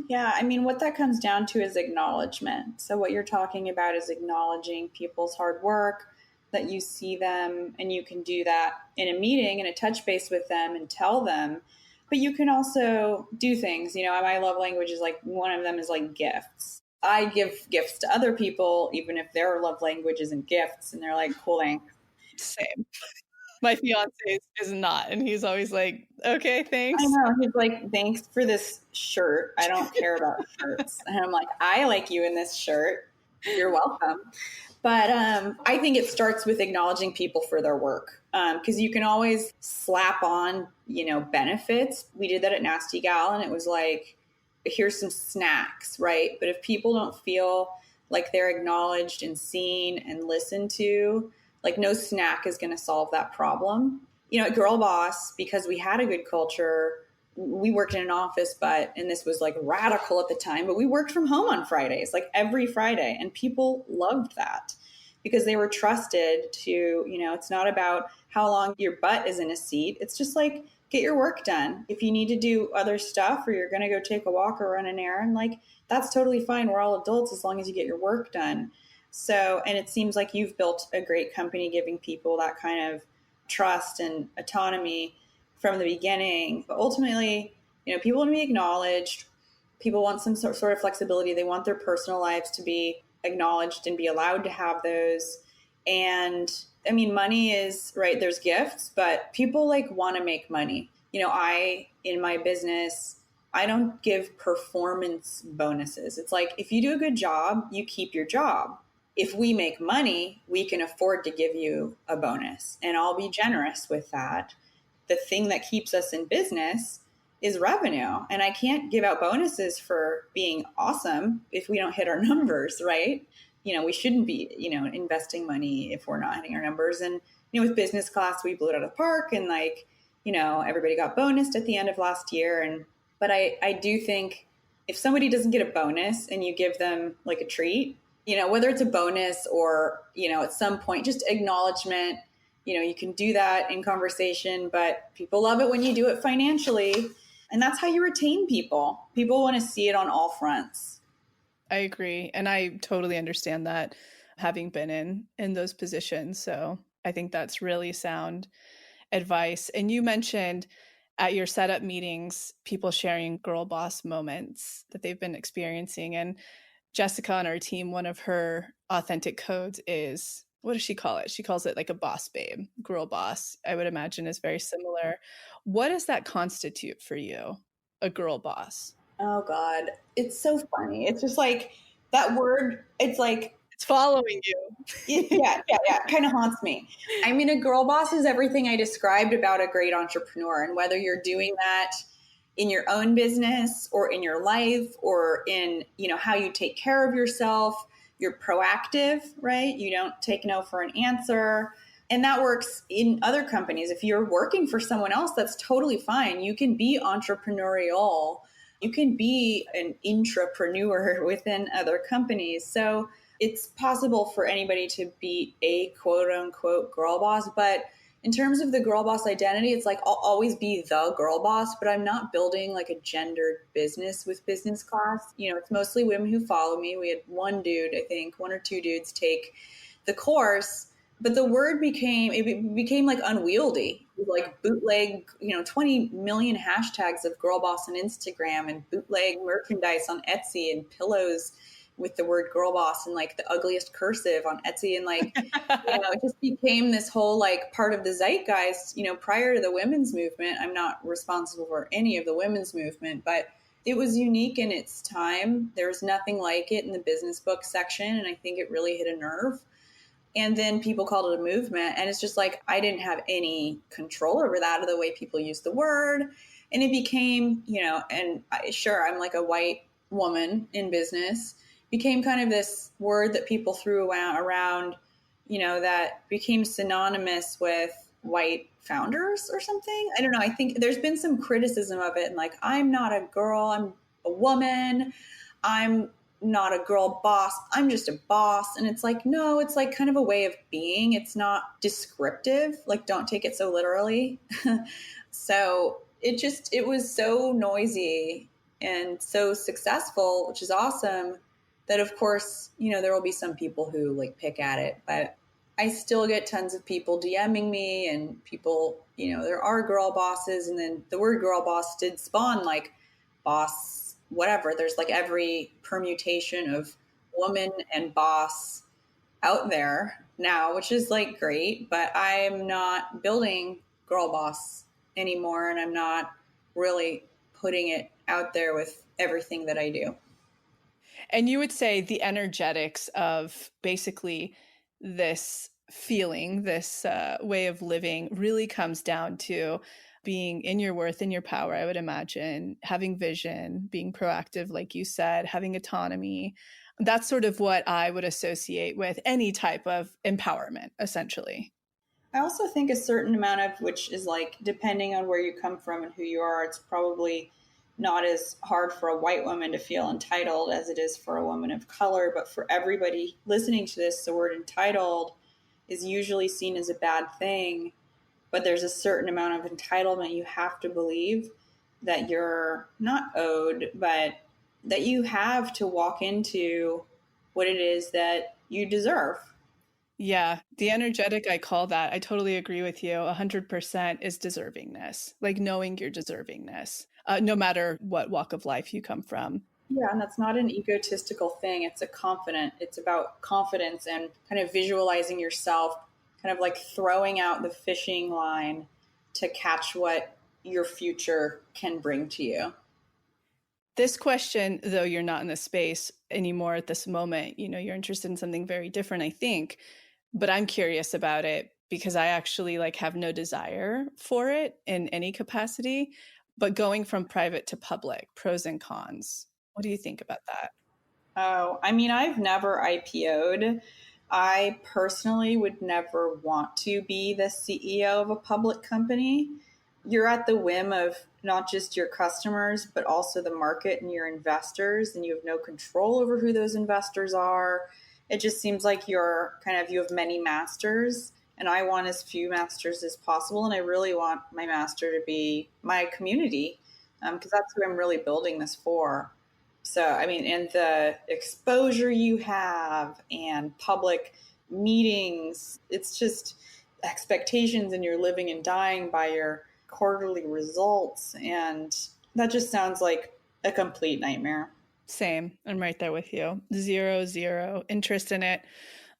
Yeah, what that comes down to is acknowledgement. So what you're talking about is acknowledging people's hard work, that you see them, and you can do that in a meeting and a touch base with them and tell them. But you can also do things, my love language is like, one of them is like gifts. I give gifts to other people, even if their love language isn't gifts, and they're like, cool, thanks. Same. My fiance is not, and he's always like, okay, thanks. I know. He's like, thanks for this shirt. I don't care about shirts. And I'm like, I like you in this shirt. You're welcome. But I think it starts with acknowledging people for their work, because you can always slap on, benefits. We did that at Nasty Gal, and it was like, here's some snacks, right? But if people don't feel like they're acknowledged and seen and listened to, like no snack is going to solve that problem. At Girl Boss, because we had a good culture, we worked in an office, and this was like radical at the time, but we worked from home on Fridays, like every Friday. And people loved that because they were trusted to, it's not about how long your butt is in a seat. It's just like, get your work done. If you need to do other stuff, or you're going to go take a walk or run an errand, like that's totally fine. We're all adults as long as you get your work done. So, and it seems like you've built a great company giving people that kind of trust and autonomy from the beginning. But ultimately, people want to be acknowledged. People want some sort of flexibility. They want their personal lives to be acknowledged and be allowed to have those. And money is right. There's gifts, but people like want to make money. In my business, I don't give performance bonuses. It's like, if you do a good job, you keep your job. If we make money, we can afford to give you a bonus, and I'll be generous with that. The thing that keeps us in business is revenue. And I can't give out bonuses for being awesome if we don't hit our numbers, right? We shouldn't be, investing money if we're not hitting our numbers. And, with business class, we blew it out of the park, and everybody got bonused at the end of last year. But I do think if somebody doesn't get a bonus and you give them like a treat, whether it's a bonus or, at some point, just acknowledgement. You can do that in conversation, but people love it when you do it financially. And that's how you retain people. People want to see it on all fronts. I agree. And I totally understand that, having been in those positions. So I think that's really sound advice. And you mentioned at your setup meetings, people sharing girl boss moments that they've been experiencing. And Jessica on our team, one of her authentic codes is, what does she call it? She calls it like a boss babe, girl boss, I would imagine is very similar. What does that constitute for you, a girl boss? Oh God, it's so funny. It's just like that word. It's like, it's following you. Yeah. It kind of haunts me. I mean, a girl boss is everything I described about a great entrepreneur. And whether you're doing that in your own business or in your life or in, how you take care of yourself, you're proactive, right? You don't take no for an answer. And that works in other companies. If you're working for someone else, that's totally fine. You can be entrepreneurial. You can be an intrapreneur within other companies. So it's possible for anybody to be a quote unquote girl boss. But in terms of the girl boss identity, it's like I'll always be the girl boss, but I'm not building like a gendered business with business class. It's mostly women who follow me. We had one dude, I think, one or two dudes take the course, but the word became like unwieldy, like bootleg, 20 million hashtags of girl boss on Instagram and bootleg merchandise on Etsy and pillows with the word girl boss and like the ugliest cursive on Etsy. And like, it just became this whole like part of the zeitgeist, prior to the women's movement. I'm not responsible for any of the women's movement, but it was unique in its time. There was nothing like it in the business book section. And I think it really hit a nerve. And then people called it a movement. And it's just like, I didn't have any control over that or the way people use the word. And it became, sure, I'm like a white woman in business, became kind of this word that people threw around, that became synonymous with white founders or something. I don't know. I think there's been some criticism of it. And like, I'm not a girl, I'm a woman. I'm not a girl boss. I'm just a boss. And it's like, no, it's like kind of a way of being. It's not descriptive. Like, don't take it so literally. So it was so noisy and so successful, which is awesome, that of course, there will be some people who like pick at it, but I still get tons of people DMing me and people, there are girl bosses. And then the word girl boss did spawn like boss, whatever. There's like every permutation of woman and boss out there now, which is like great, but I'm not building girl boss anymore. And I'm not really putting it out there with everything that I do. And you would say the energetics of basically this feeling, this way of living really comes down to being in your worth, in your power, I would imagine, having vision, being proactive, like you said, having autonomy. That's sort of what I would associate with any type of empowerment, essentially. I also think a certain amount of which is like, depending on where you come from and who you are, it's probably not as hard for a white woman to feel entitled as it is for a woman of color. But for everybody listening to this, the word entitled is usually seen as a bad thing. But there's a certain amount of entitlement you have to believe that you're not owed, but that you have to walk into what it is that you deserve. Yeah, the energetic, I call that. I totally agree with you. 100% is deservingness, like knowing your deservingness, no matter what walk of life you come from. Yeah, and that's not an egotistical thing. It's about confidence and kind of visualizing yourself, kind of like throwing out the fishing line to catch what your future can bring to you. This question, though you're not in the space anymore at this moment, you're interested in something very different, I think. But I'm curious about it because I actually have no desire for it in any capacity. But going from private to public, pros and cons. What do you think about that? Oh, I mean, I've never IPO'd. I personally would never want to be the CEO of a public company. You're at the whim of not just your customers, but also the market and your investors, and you have no control over who those investors are. it just seems like you have many masters, and I want as few masters as possible. And I really want my master to be my community, because that's who I'm really building this for. So, I mean, and the exposure you have and public meetings, it's just expectations, and you're living and dying by your quarterly results. And that just sounds like a complete nightmare. Same. I'm right there with you. Zero interest in it.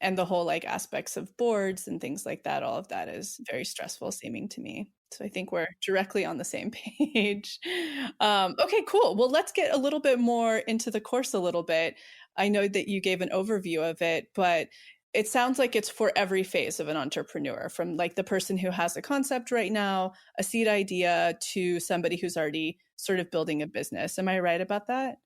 And the whole like aspects of boards and things like that, all of that is very stressful seeming to me. So I think we're directly on the same page. Okay, cool. Well, let's get a little bit more into the course a little bit. I know that you gave an overview of it, but it sounds like it's for every phase of an entrepreneur, from like the person who has a concept right now, a seed idea, to somebody who's already sort of building a business. Am I right about that?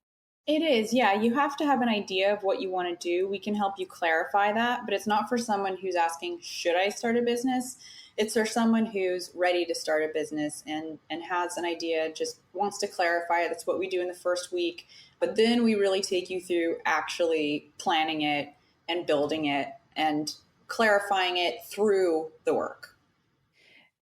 It is, yeah. You have to have an idea of what you want to do. We can help you clarify that, but it's not for someone who's asking, should I start a business? It's for someone who's ready to start a business and has an idea, just wants to clarify it. That's what we do in the first week. But then we really take you through actually planning it and building it and clarifying it through the work.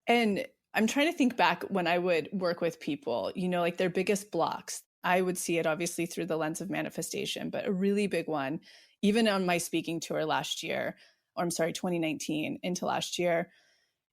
And I'm trying to think back when I would work with people, like their biggest blocks. I would see it obviously through the lens of manifestation, but a really big one, even on my speaking tour last year, or I'm sorry, 2019 into last year,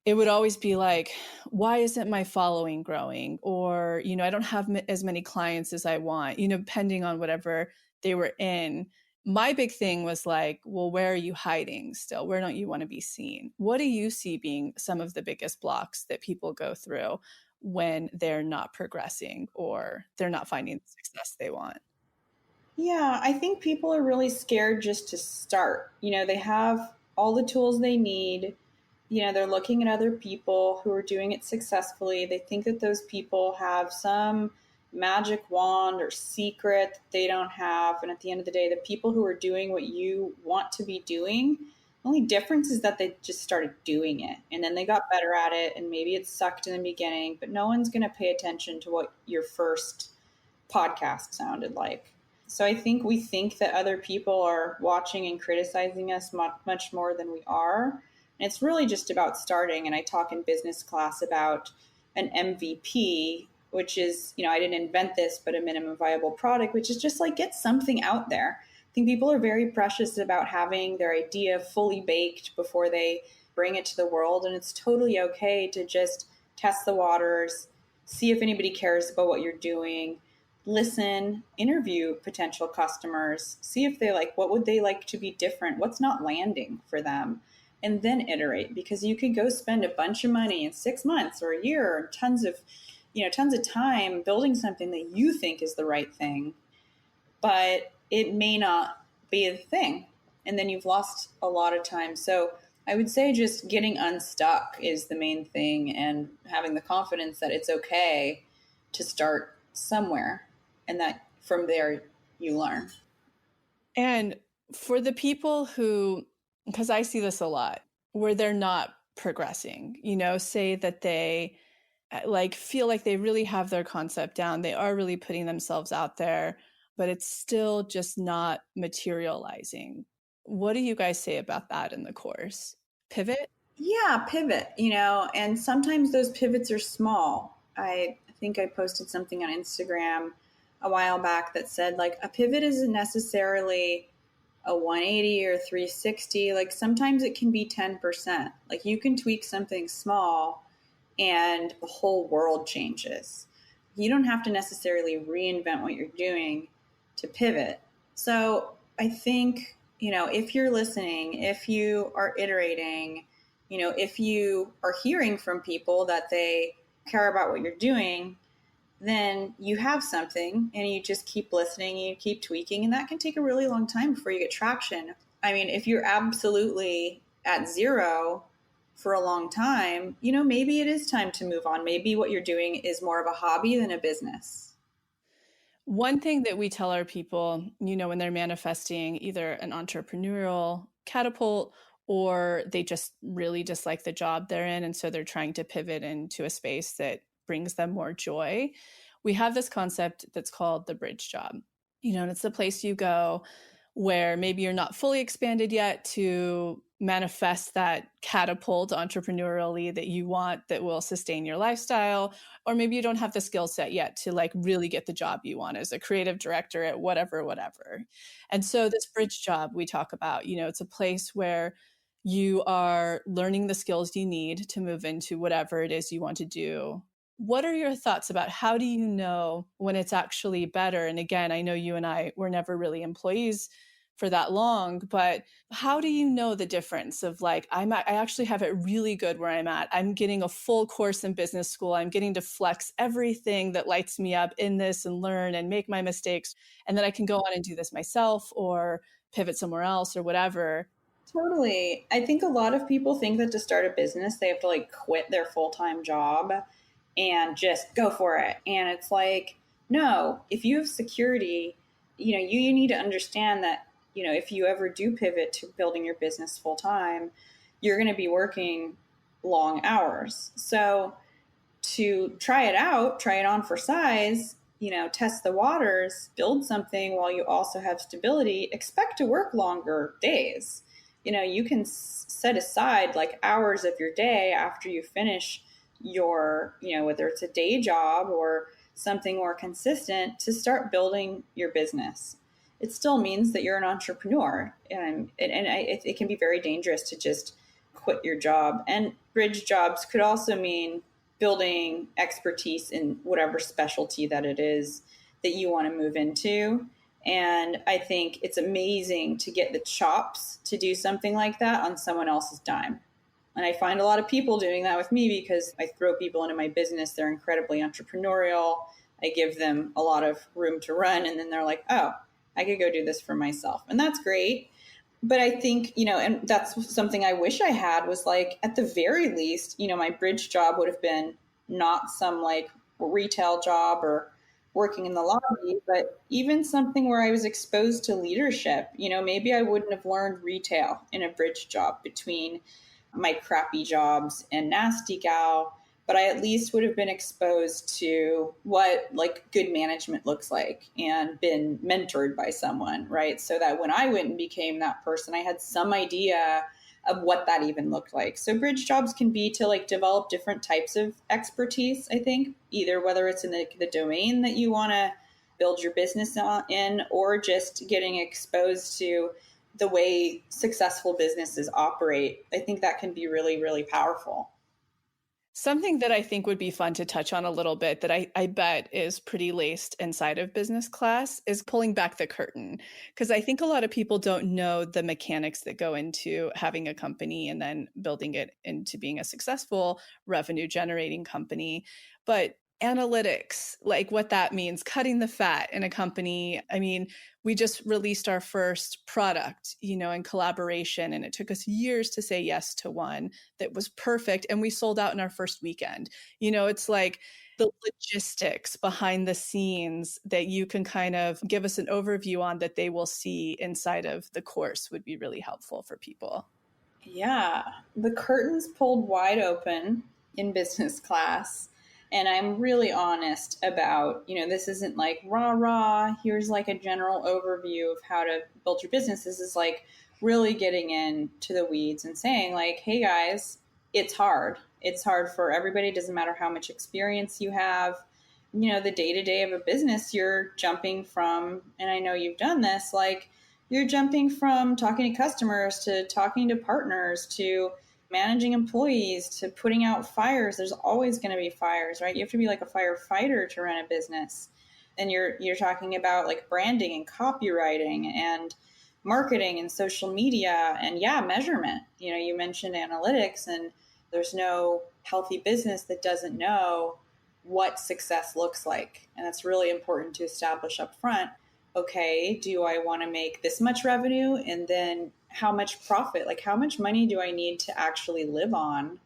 it would always be like, why isn't my following growing? Or, I don't have as many clients as I want, depending on whatever they were in. My big thing was like, well, where are you hiding still? Where don't you want to be seen? What do you see being some of the biggest blocks that people go through when they're not progressing or they're not finding the success they want? Yeah, I think people are really scared just to start. They have all the tools they need. They're looking at other people who are doing it successfully. They think that those people have some magic wand or secret that they don't have. And at the end of the day, the people who are doing what you want to be doing, the only difference is that they just started doing it and then they got better at it. And maybe it sucked in the beginning, but no one's going to pay attention to what your first podcast sounded like. So I think we think that other people are watching and criticizing us much more than we are. And it's really just about starting. And I talk in business class about an MVP, which is, I didn't invent this, but a minimum viable product, which is just like get something out there. I think people are very precious about having their idea fully baked before they bring it to the world. And it's totally okay to just test the waters, see if anybody cares about what you're doing, listen, interview potential customers, see if they like, what would they like to be different? What's not landing for them? And then iterate, because you could go spend a bunch of money in 6 months or a year or tons of time building something that you think is the right thing, but it may not be the thing. And then you've lost a lot of time. So I would say just getting unstuck is the main thing, and having the confidence that it's okay to start somewhere and that from there you learn. And for the people who, because I see this a lot, where they're not progressing, say that they like feel like they really have their concept down, they are really putting themselves out there, but it's still just not materializing. What do you guys say about that in the course? Pivot? Yeah, pivot, and sometimes those pivots are small. I think I posted something on Instagram a while back that said like a pivot isn't necessarily a 180 or 360. Like sometimes it can be 10%. Like you can tweak something small and the whole world changes. You don't have to necessarily reinvent what you're doing to pivot. So I think, if you're listening, if you are iterating, if you are hearing from people that they care about what you're doing, then you have something and you just keep listening, you keep tweaking, and that can take a really long time before you get traction. I mean, if you're absolutely at zero for a long time, maybe it is time to move on. Maybe what you're doing is more of a hobby than a business. One thing that we tell our people, when they're manifesting either an entrepreneurial catapult or they just really dislike the job they're in, and so they're trying to pivot into a space that brings them more joy, we have this concept that's called the bridge job. And it's the place you go where maybe you're not fully expanded yet to manifest that catapult entrepreneurially that you want that will sustain your lifestyle, or maybe you don't have the skill set yet to like really get the job you want as a creative director at whatever. And so this bridge job we talk about, it's a place where you are learning the skills you need to move into whatever it is you want to do. What are your thoughts about how do you know when it's actually better? And again, I know you and I were never really employees for that long, but how do you know the difference of like, I actually have it really good where I'm at. I'm getting a full course in business school. I'm getting to flex everything that lights me up in this and learn and make my mistakes. And then I can go on and do this myself or pivot somewhere else or whatever. Totally. I think a lot of people think that to start a business, they have to like quit their full-time job and just go for it. And it's like, no, if you have security, you need to understand that, if you ever do pivot to building your business full time, you're going to be working long hours. So to try it out, try it on for size, test the waters, build something while you also have stability, expect to work longer days. You can set aside like hours of your day after you finish your, whether it's a day job or something more consistent to start building your business. It still means that you're an entrepreneur, and it can be very dangerous to just quit your job. And bridge jobs could also mean building expertise in whatever specialty that it is that you want to move into. And I think it's amazing to get the chops to do something like that on someone else's dime. And I find a lot of people doing that with me because I throw people into my business. They're incredibly entrepreneurial. I give them a lot of room to run. And then they're like, oh, I could go do this for myself. And that's great. But I think, and that's something I wish I had was like, at the very least, my bridge job would have been not some like retail job or working in the lobby, but even something where I was exposed to leadership. Maybe I wouldn't have learned retail in a bridge job between my crappy jobs and Nasty Gal, but I at least would have been exposed to what like good management looks like and been mentored by someone, right? So that when I went and became that person, I had some idea of what that even looked like. So bridge jobs can be to like develop different types of expertise, I think, either whether it's in the domain that you want to build your business in, or just getting exposed to the way successful businesses operate. I think that can be really, really powerful. Something that I think would be fun to touch on a little bit that I bet is pretty laced inside of business class is pulling back the curtain. Because I think a lot of people don't know the mechanics that go into having a company and then building it into being a successful revenue generating company. But analytics, like what that means, cutting the fat in a company. I mean, we just released our first product, in collaboration, and it took us years to say yes to one that was perfect. And we sold out in our first weekend. It's like the logistics behind the scenes that you can kind of give us an overview on that they will see inside of the course would be really helpful for people. Yeah, the curtains pulled wide open in business class. And I'm really honest about, this isn't like rah, here's like a general overview of how to build your business. This is like really getting into the weeds and saying like, hey guys, it's hard. It's hard for everybody. It doesn't matter how much experience you have. The day-to-day of a business, you're jumping from, and I know you've done this, like you're jumping from talking to customers to talking to partners to managing employees to putting out fires. There's always going to be fires, right? You have to be like a firefighter to run a business. And you're talking about like branding and copywriting and marketing and social media and measurement. You mentioned analytics, and there's no healthy business that doesn't know what success looks like. And that's really important to establish up front. Okay, do I want to make this much revenue? And then how much profit? Like how much money do I need to actually live on?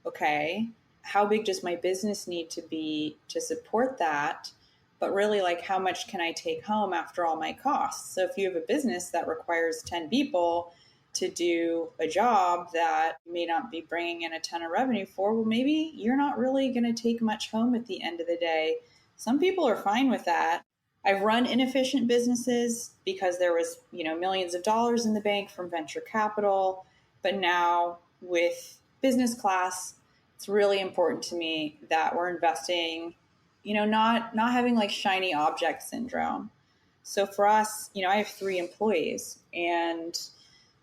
Okay, how big does my business need to be to support that? But really, like how much can I take home after all my costs? So if you have a business that requires 10 people to do a job that you may not be bringing in a ton of revenue for, well, maybe you're not really going to take much home at the end of the day. Some people are fine with that. I've run inefficient businesses because there was, millions of dollars in the bank from venture capital. But now with business class, it's really important to me that we're investing, not having like shiny object syndrome. So for us, I have 3 employees, and,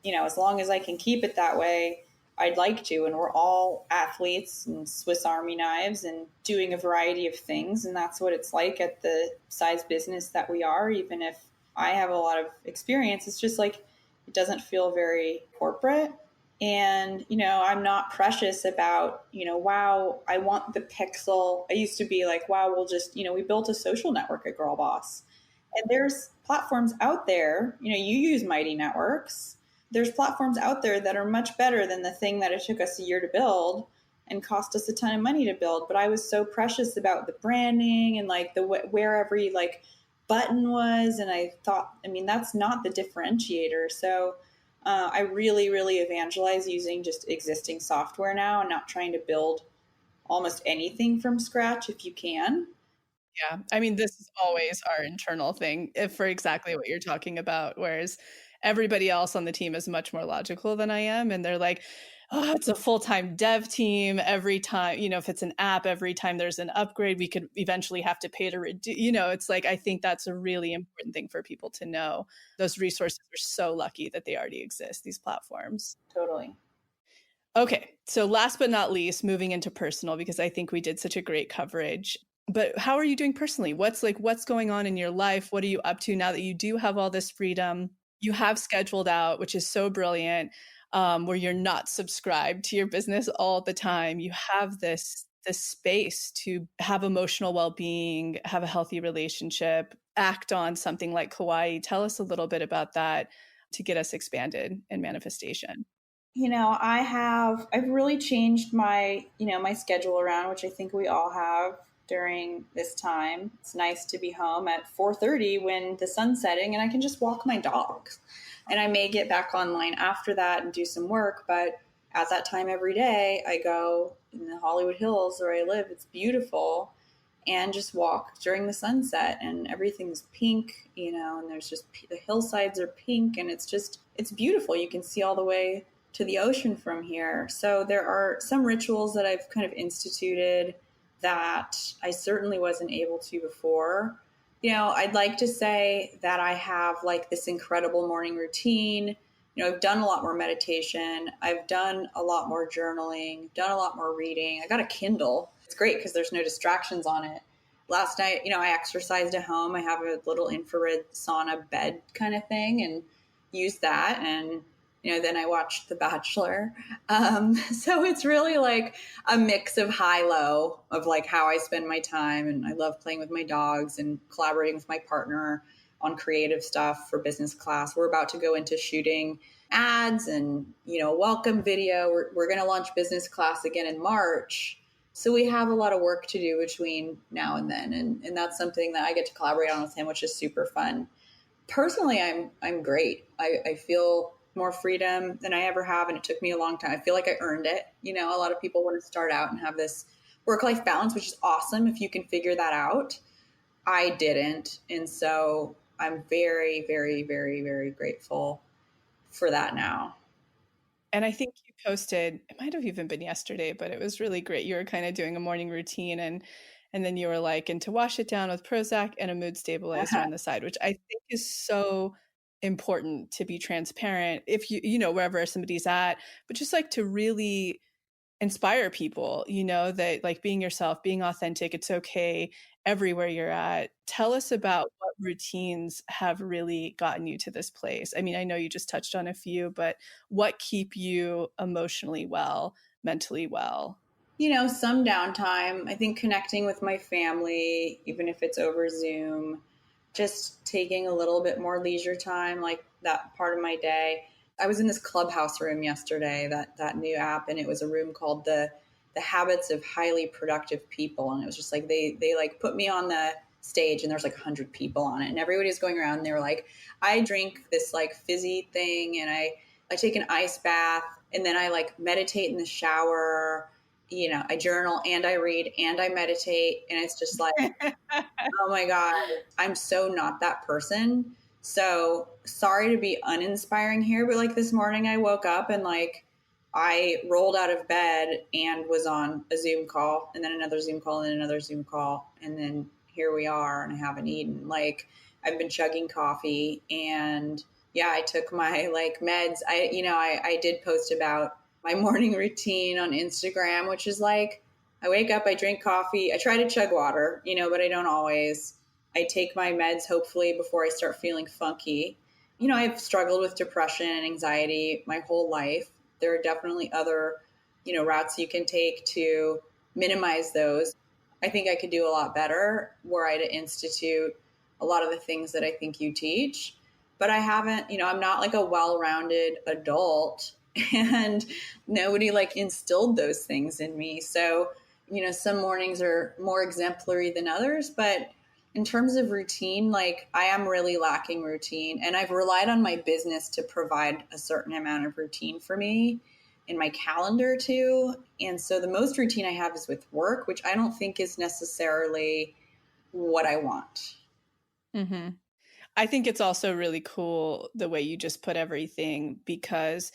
as long as I can keep it that way, I'd like to. And we're all athletes and Swiss Army knives and doing a variety of things. And that's what it's like at the size business that we are. Even if I have a lot of experience, it's just like it doesn't feel very corporate. And, I'm not precious about, wow, I want the pixel. I used to be like, wow, we'll just, we built a social network at Girl Boss. And there's platforms out there, you use Mighty Networks. There's platforms out there that are much better than the thing that it took us a year to build and cost us a ton of money to build. But I was so precious about the branding and like where every like button was. And I thought, that's not the differentiator. So I really, really evangelize using just existing software now and not trying to build almost anything from scratch if you can. Yeah. This is always our internal thing for exactly what you're talking about. Whereas everybody else on the team is much more logical than I am. And they're like, oh, it's a full-time dev team. Every time, if it's an app, every time there's an upgrade, we could eventually have to pay to reduce, it's like, I think that's a really important thing for people to know. Those resources are so lucky that they already exist, these platforms. Totally. Okay. So last but not least, moving into personal, because I think we did such a great coverage. But how are you doing personally? What's going on in your life? What are you up to now that you do have all this freedom? You have scheduled out, which is so brilliant, where you're not subscribed to your business all the time. You have this space to have emotional well-being, have a healthy relationship, act on something like Hawaii. Tell us a little bit about that to get us expanded in manifestation. I've really changed my schedule around, which I think we all have during this time. It's nice to be home at 4:30 when the sun's setting and I can just walk my dogs. And I may get back online after that and do some work, but at that time every day I go in the Hollywood Hills where I live. It's beautiful, and just walk during the sunset, and everything's pink, and there's just the hillsides are pink, and it's beautiful. You can see all the way to the ocean from here. So there are some rituals that I've kind of instituted that I certainly wasn't able to before. I'd like to say that I have like this incredible morning routine. I've done a lot more meditation. I've done a lot more journaling, done a lot more reading. I got a Kindle. It's great because there's no distractions on it. Last night, I exercised at home. I have a little infrared sauna bed kind of thing and used that. And then I watched The Bachelor. So it's really like a mix of high-low of like how I spend my time. And I love playing with my dogs and collaborating with my partner on creative stuff for business class. We're about to go into shooting ads and, welcome video. We're going to launch business class again in March. So we have a lot of work to do between now and then. And that's something that I get to collaborate on with him, which is super fun. Personally, I'm great. I feel more freedom than I ever have. And it took me a long time. I feel like I earned it. A lot of people want to start out and have this work-life balance, which is awesome if you can figure that out. I didn't. And so I'm very, very, very, very grateful for that now. And I think you posted, it might have even been yesterday, but it was really great. You were kind of doing a morning routine and then you were like, and to wash it down with Prozac and a mood stabilizer on the side, which I think is so important to be transparent if wherever somebody's at, but just like to really inspire people, that like being yourself, being authentic, it's okay everywhere you're at. Tell us about what routines have really gotten you to this place. I know you just touched on a few, but what keep you emotionally well, mentally well? Some downtime. I think connecting with my family, even if it's over Zoom, just taking a little bit more leisure time, like that part of my day. I was in this Clubhouse room yesterday, that new app, and it was a room called the Habits of Highly Productive People. And it was just like, they like put me on the stage and there's like 100 people on it. And everybody was going around and they were like, I drink this like fizzy thing and I take an ice bath and then I like meditate in the shower I journal and I read and I meditate. And it's just like, oh my God, I'm so not that person. So sorry to be uninspiring here, but like this morning I woke up and like I rolled out of bed and was on a Zoom call and then another Zoom call and another Zoom call. And then here we are and I haven't eaten. Like I've been chugging coffee and yeah, I took my like meds. I did post about my morning routine on Instagram, which is like, I wake up, I drink coffee, I try to chug water, but I don't always. I take my meds hopefully before I start feeling funky. I've struggled with depression and anxiety my whole life. There are definitely other, routes you can take to minimize those. I think I could do a lot better were I to institute a lot of the things that I think you teach, but I haven't, I'm not like a well-rounded adult and nobody like instilled those things in me. So, some mornings are more exemplary than others, but in terms of routine, like I am really lacking routine and I've relied on my business to provide a certain amount of routine for me in my calendar too. And so the most routine I have is with work, which I don't think is necessarily what I want. Mm-hmm. I think it's also really cool the way you just put everything, because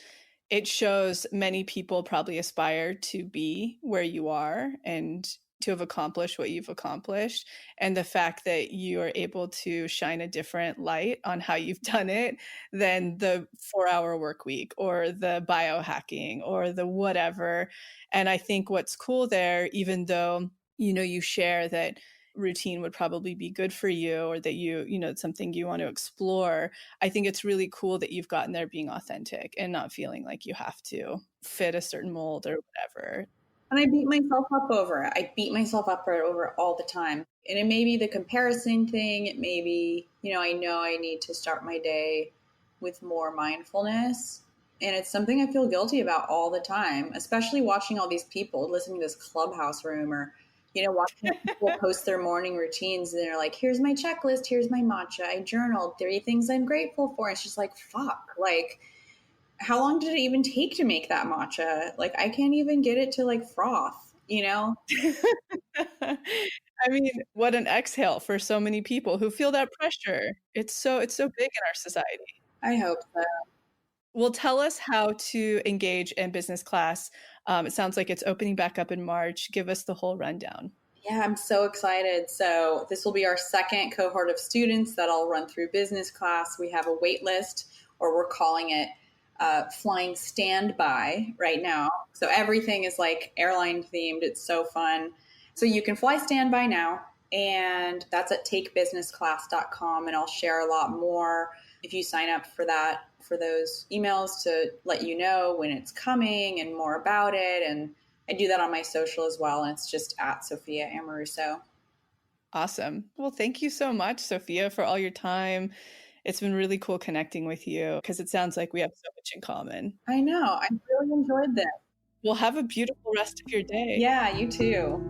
it shows many people probably aspire to be where you are and to have accomplished what you've accomplished. And the fact that you are able to shine a different light on how you've done it than the 4-hour work week or the biohacking or the whatever. And I think what's cool there, even though, you share that routine would probably be good for you or that it's something you want to explore, I think it's really cool that you've gotten there being authentic and not feeling like you have to fit a certain mold or whatever. And I beat myself up over it. I beat myself up over it all the time. And it may be the comparison thing. It may be, I know I need to start my day with more mindfulness. And it's something I feel guilty about all the time, especially watching all these people listening to this Clubhouse room or watching people post their morning routines and they're like, here's my checklist, here's my matcha, I journaled 3 things I'm grateful for. It's just like, fuck, like, how long did it even take to make that matcha? Like, I can't even get it to like froth, I mean, what an exhale for so many people who feel that pressure. It's so big in our society. I hope so. Well, tell us how to engage in business class. It sounds like it's opening back up in March. Give us the whole rundown. Yeah, I'm so excited. So this will be our second cohort of students that I'll run through business class. We have a wait list, or we're calling it flying standby right now. So everything is like airline themed. It's so fun. So you can fly standby now, and that's at takebusinessclass.com. And I'll share a lot more if you sign up for that, for those emails to let you know when it's coming and more about it. And I do that on my social as well. And it's just at Sophia Amoruso. Awesome. Well, thank you so much, Sophia, for all your time. It's been really cool connecting with you because it sounds like we have so much in common. I know. I really enjoyed this. Well, have a beautiful rest of your day. Yeah, you too.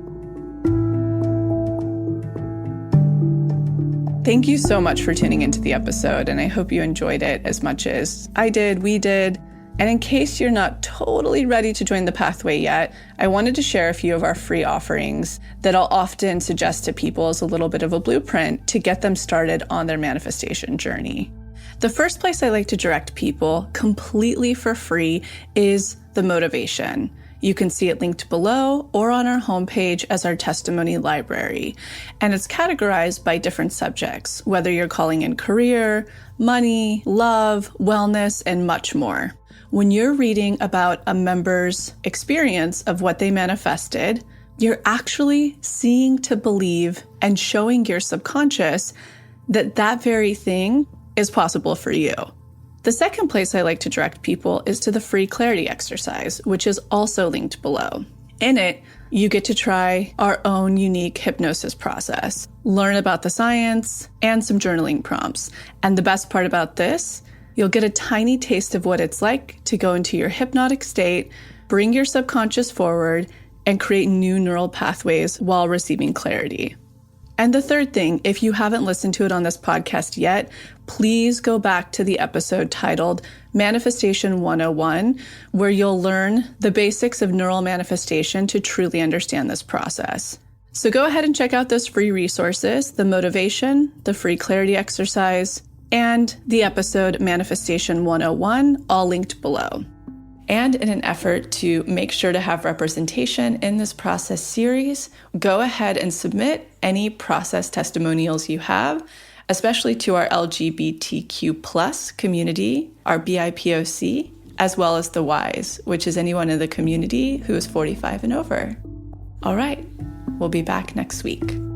Thank you so much for tuning into the episode, and I hope you enjoyed it as much as I did, we did. And in case you're not totally ready to join the pathway yet, I wanted to share a few of our free offerings that I'll often suggest to people as a little bit of a blueprint to get them started on their manifestation journey. The first place I like to direct people completely for free is the motivation. You can see it linked below or on our homepage as our testimony library. And it's categorized by different subjects, whether you're calling in career, money, love, wellness, and much more. When you're reading about a member's experience of what they manifested, you're actually seeing to believe and showing your subconscious that that very thing is possible for you. The second place I like to direct people is to the free clarity exercise, which is also linked below. In it, you get to try our own unique hypnosis process, learn about the science, and some journaling prompts. And the best part about this, you'll get a tiny taste of what it's like to go into your hypnotic state, bring your subconscious forward, and create new neural pathways while receiving clarity. And the third thing, if you haven't listened to it on this podcast yet, please go back to the episode titled Manifestation 101, where you'll learn the basics of neural manifestation to truly understand this process. So go ahead and check out those free resources, the motivation, the free clarity exercise, and the episode Manifestation 101, all linked below. And in an effort to make sure to have representation in this process series, go ahead and submit any process testimonials you have, especially to our LGBTQ plus community, our BIPOC, as well as the Ys, which is anyone in the community who is 45 and over. All right, we'll be back next week.